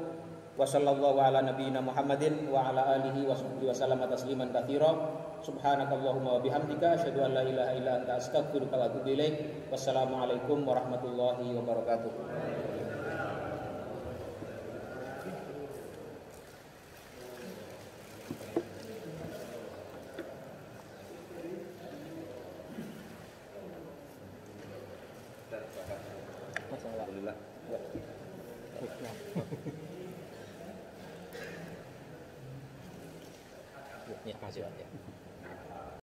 wa sallallahu ala nabiyyina Muhammadin wa ala alihi wa sahbihi wa sallama tasliman katsira. Subhanakallahumma wa bihamdika asyhadu an la ilaha illa anta astaghfiruka wa atubu ilaik. Wassalamualaikum warahmatullahi wabarakatuh. Alhamdulillah. Ya, makasih Pak. Ya.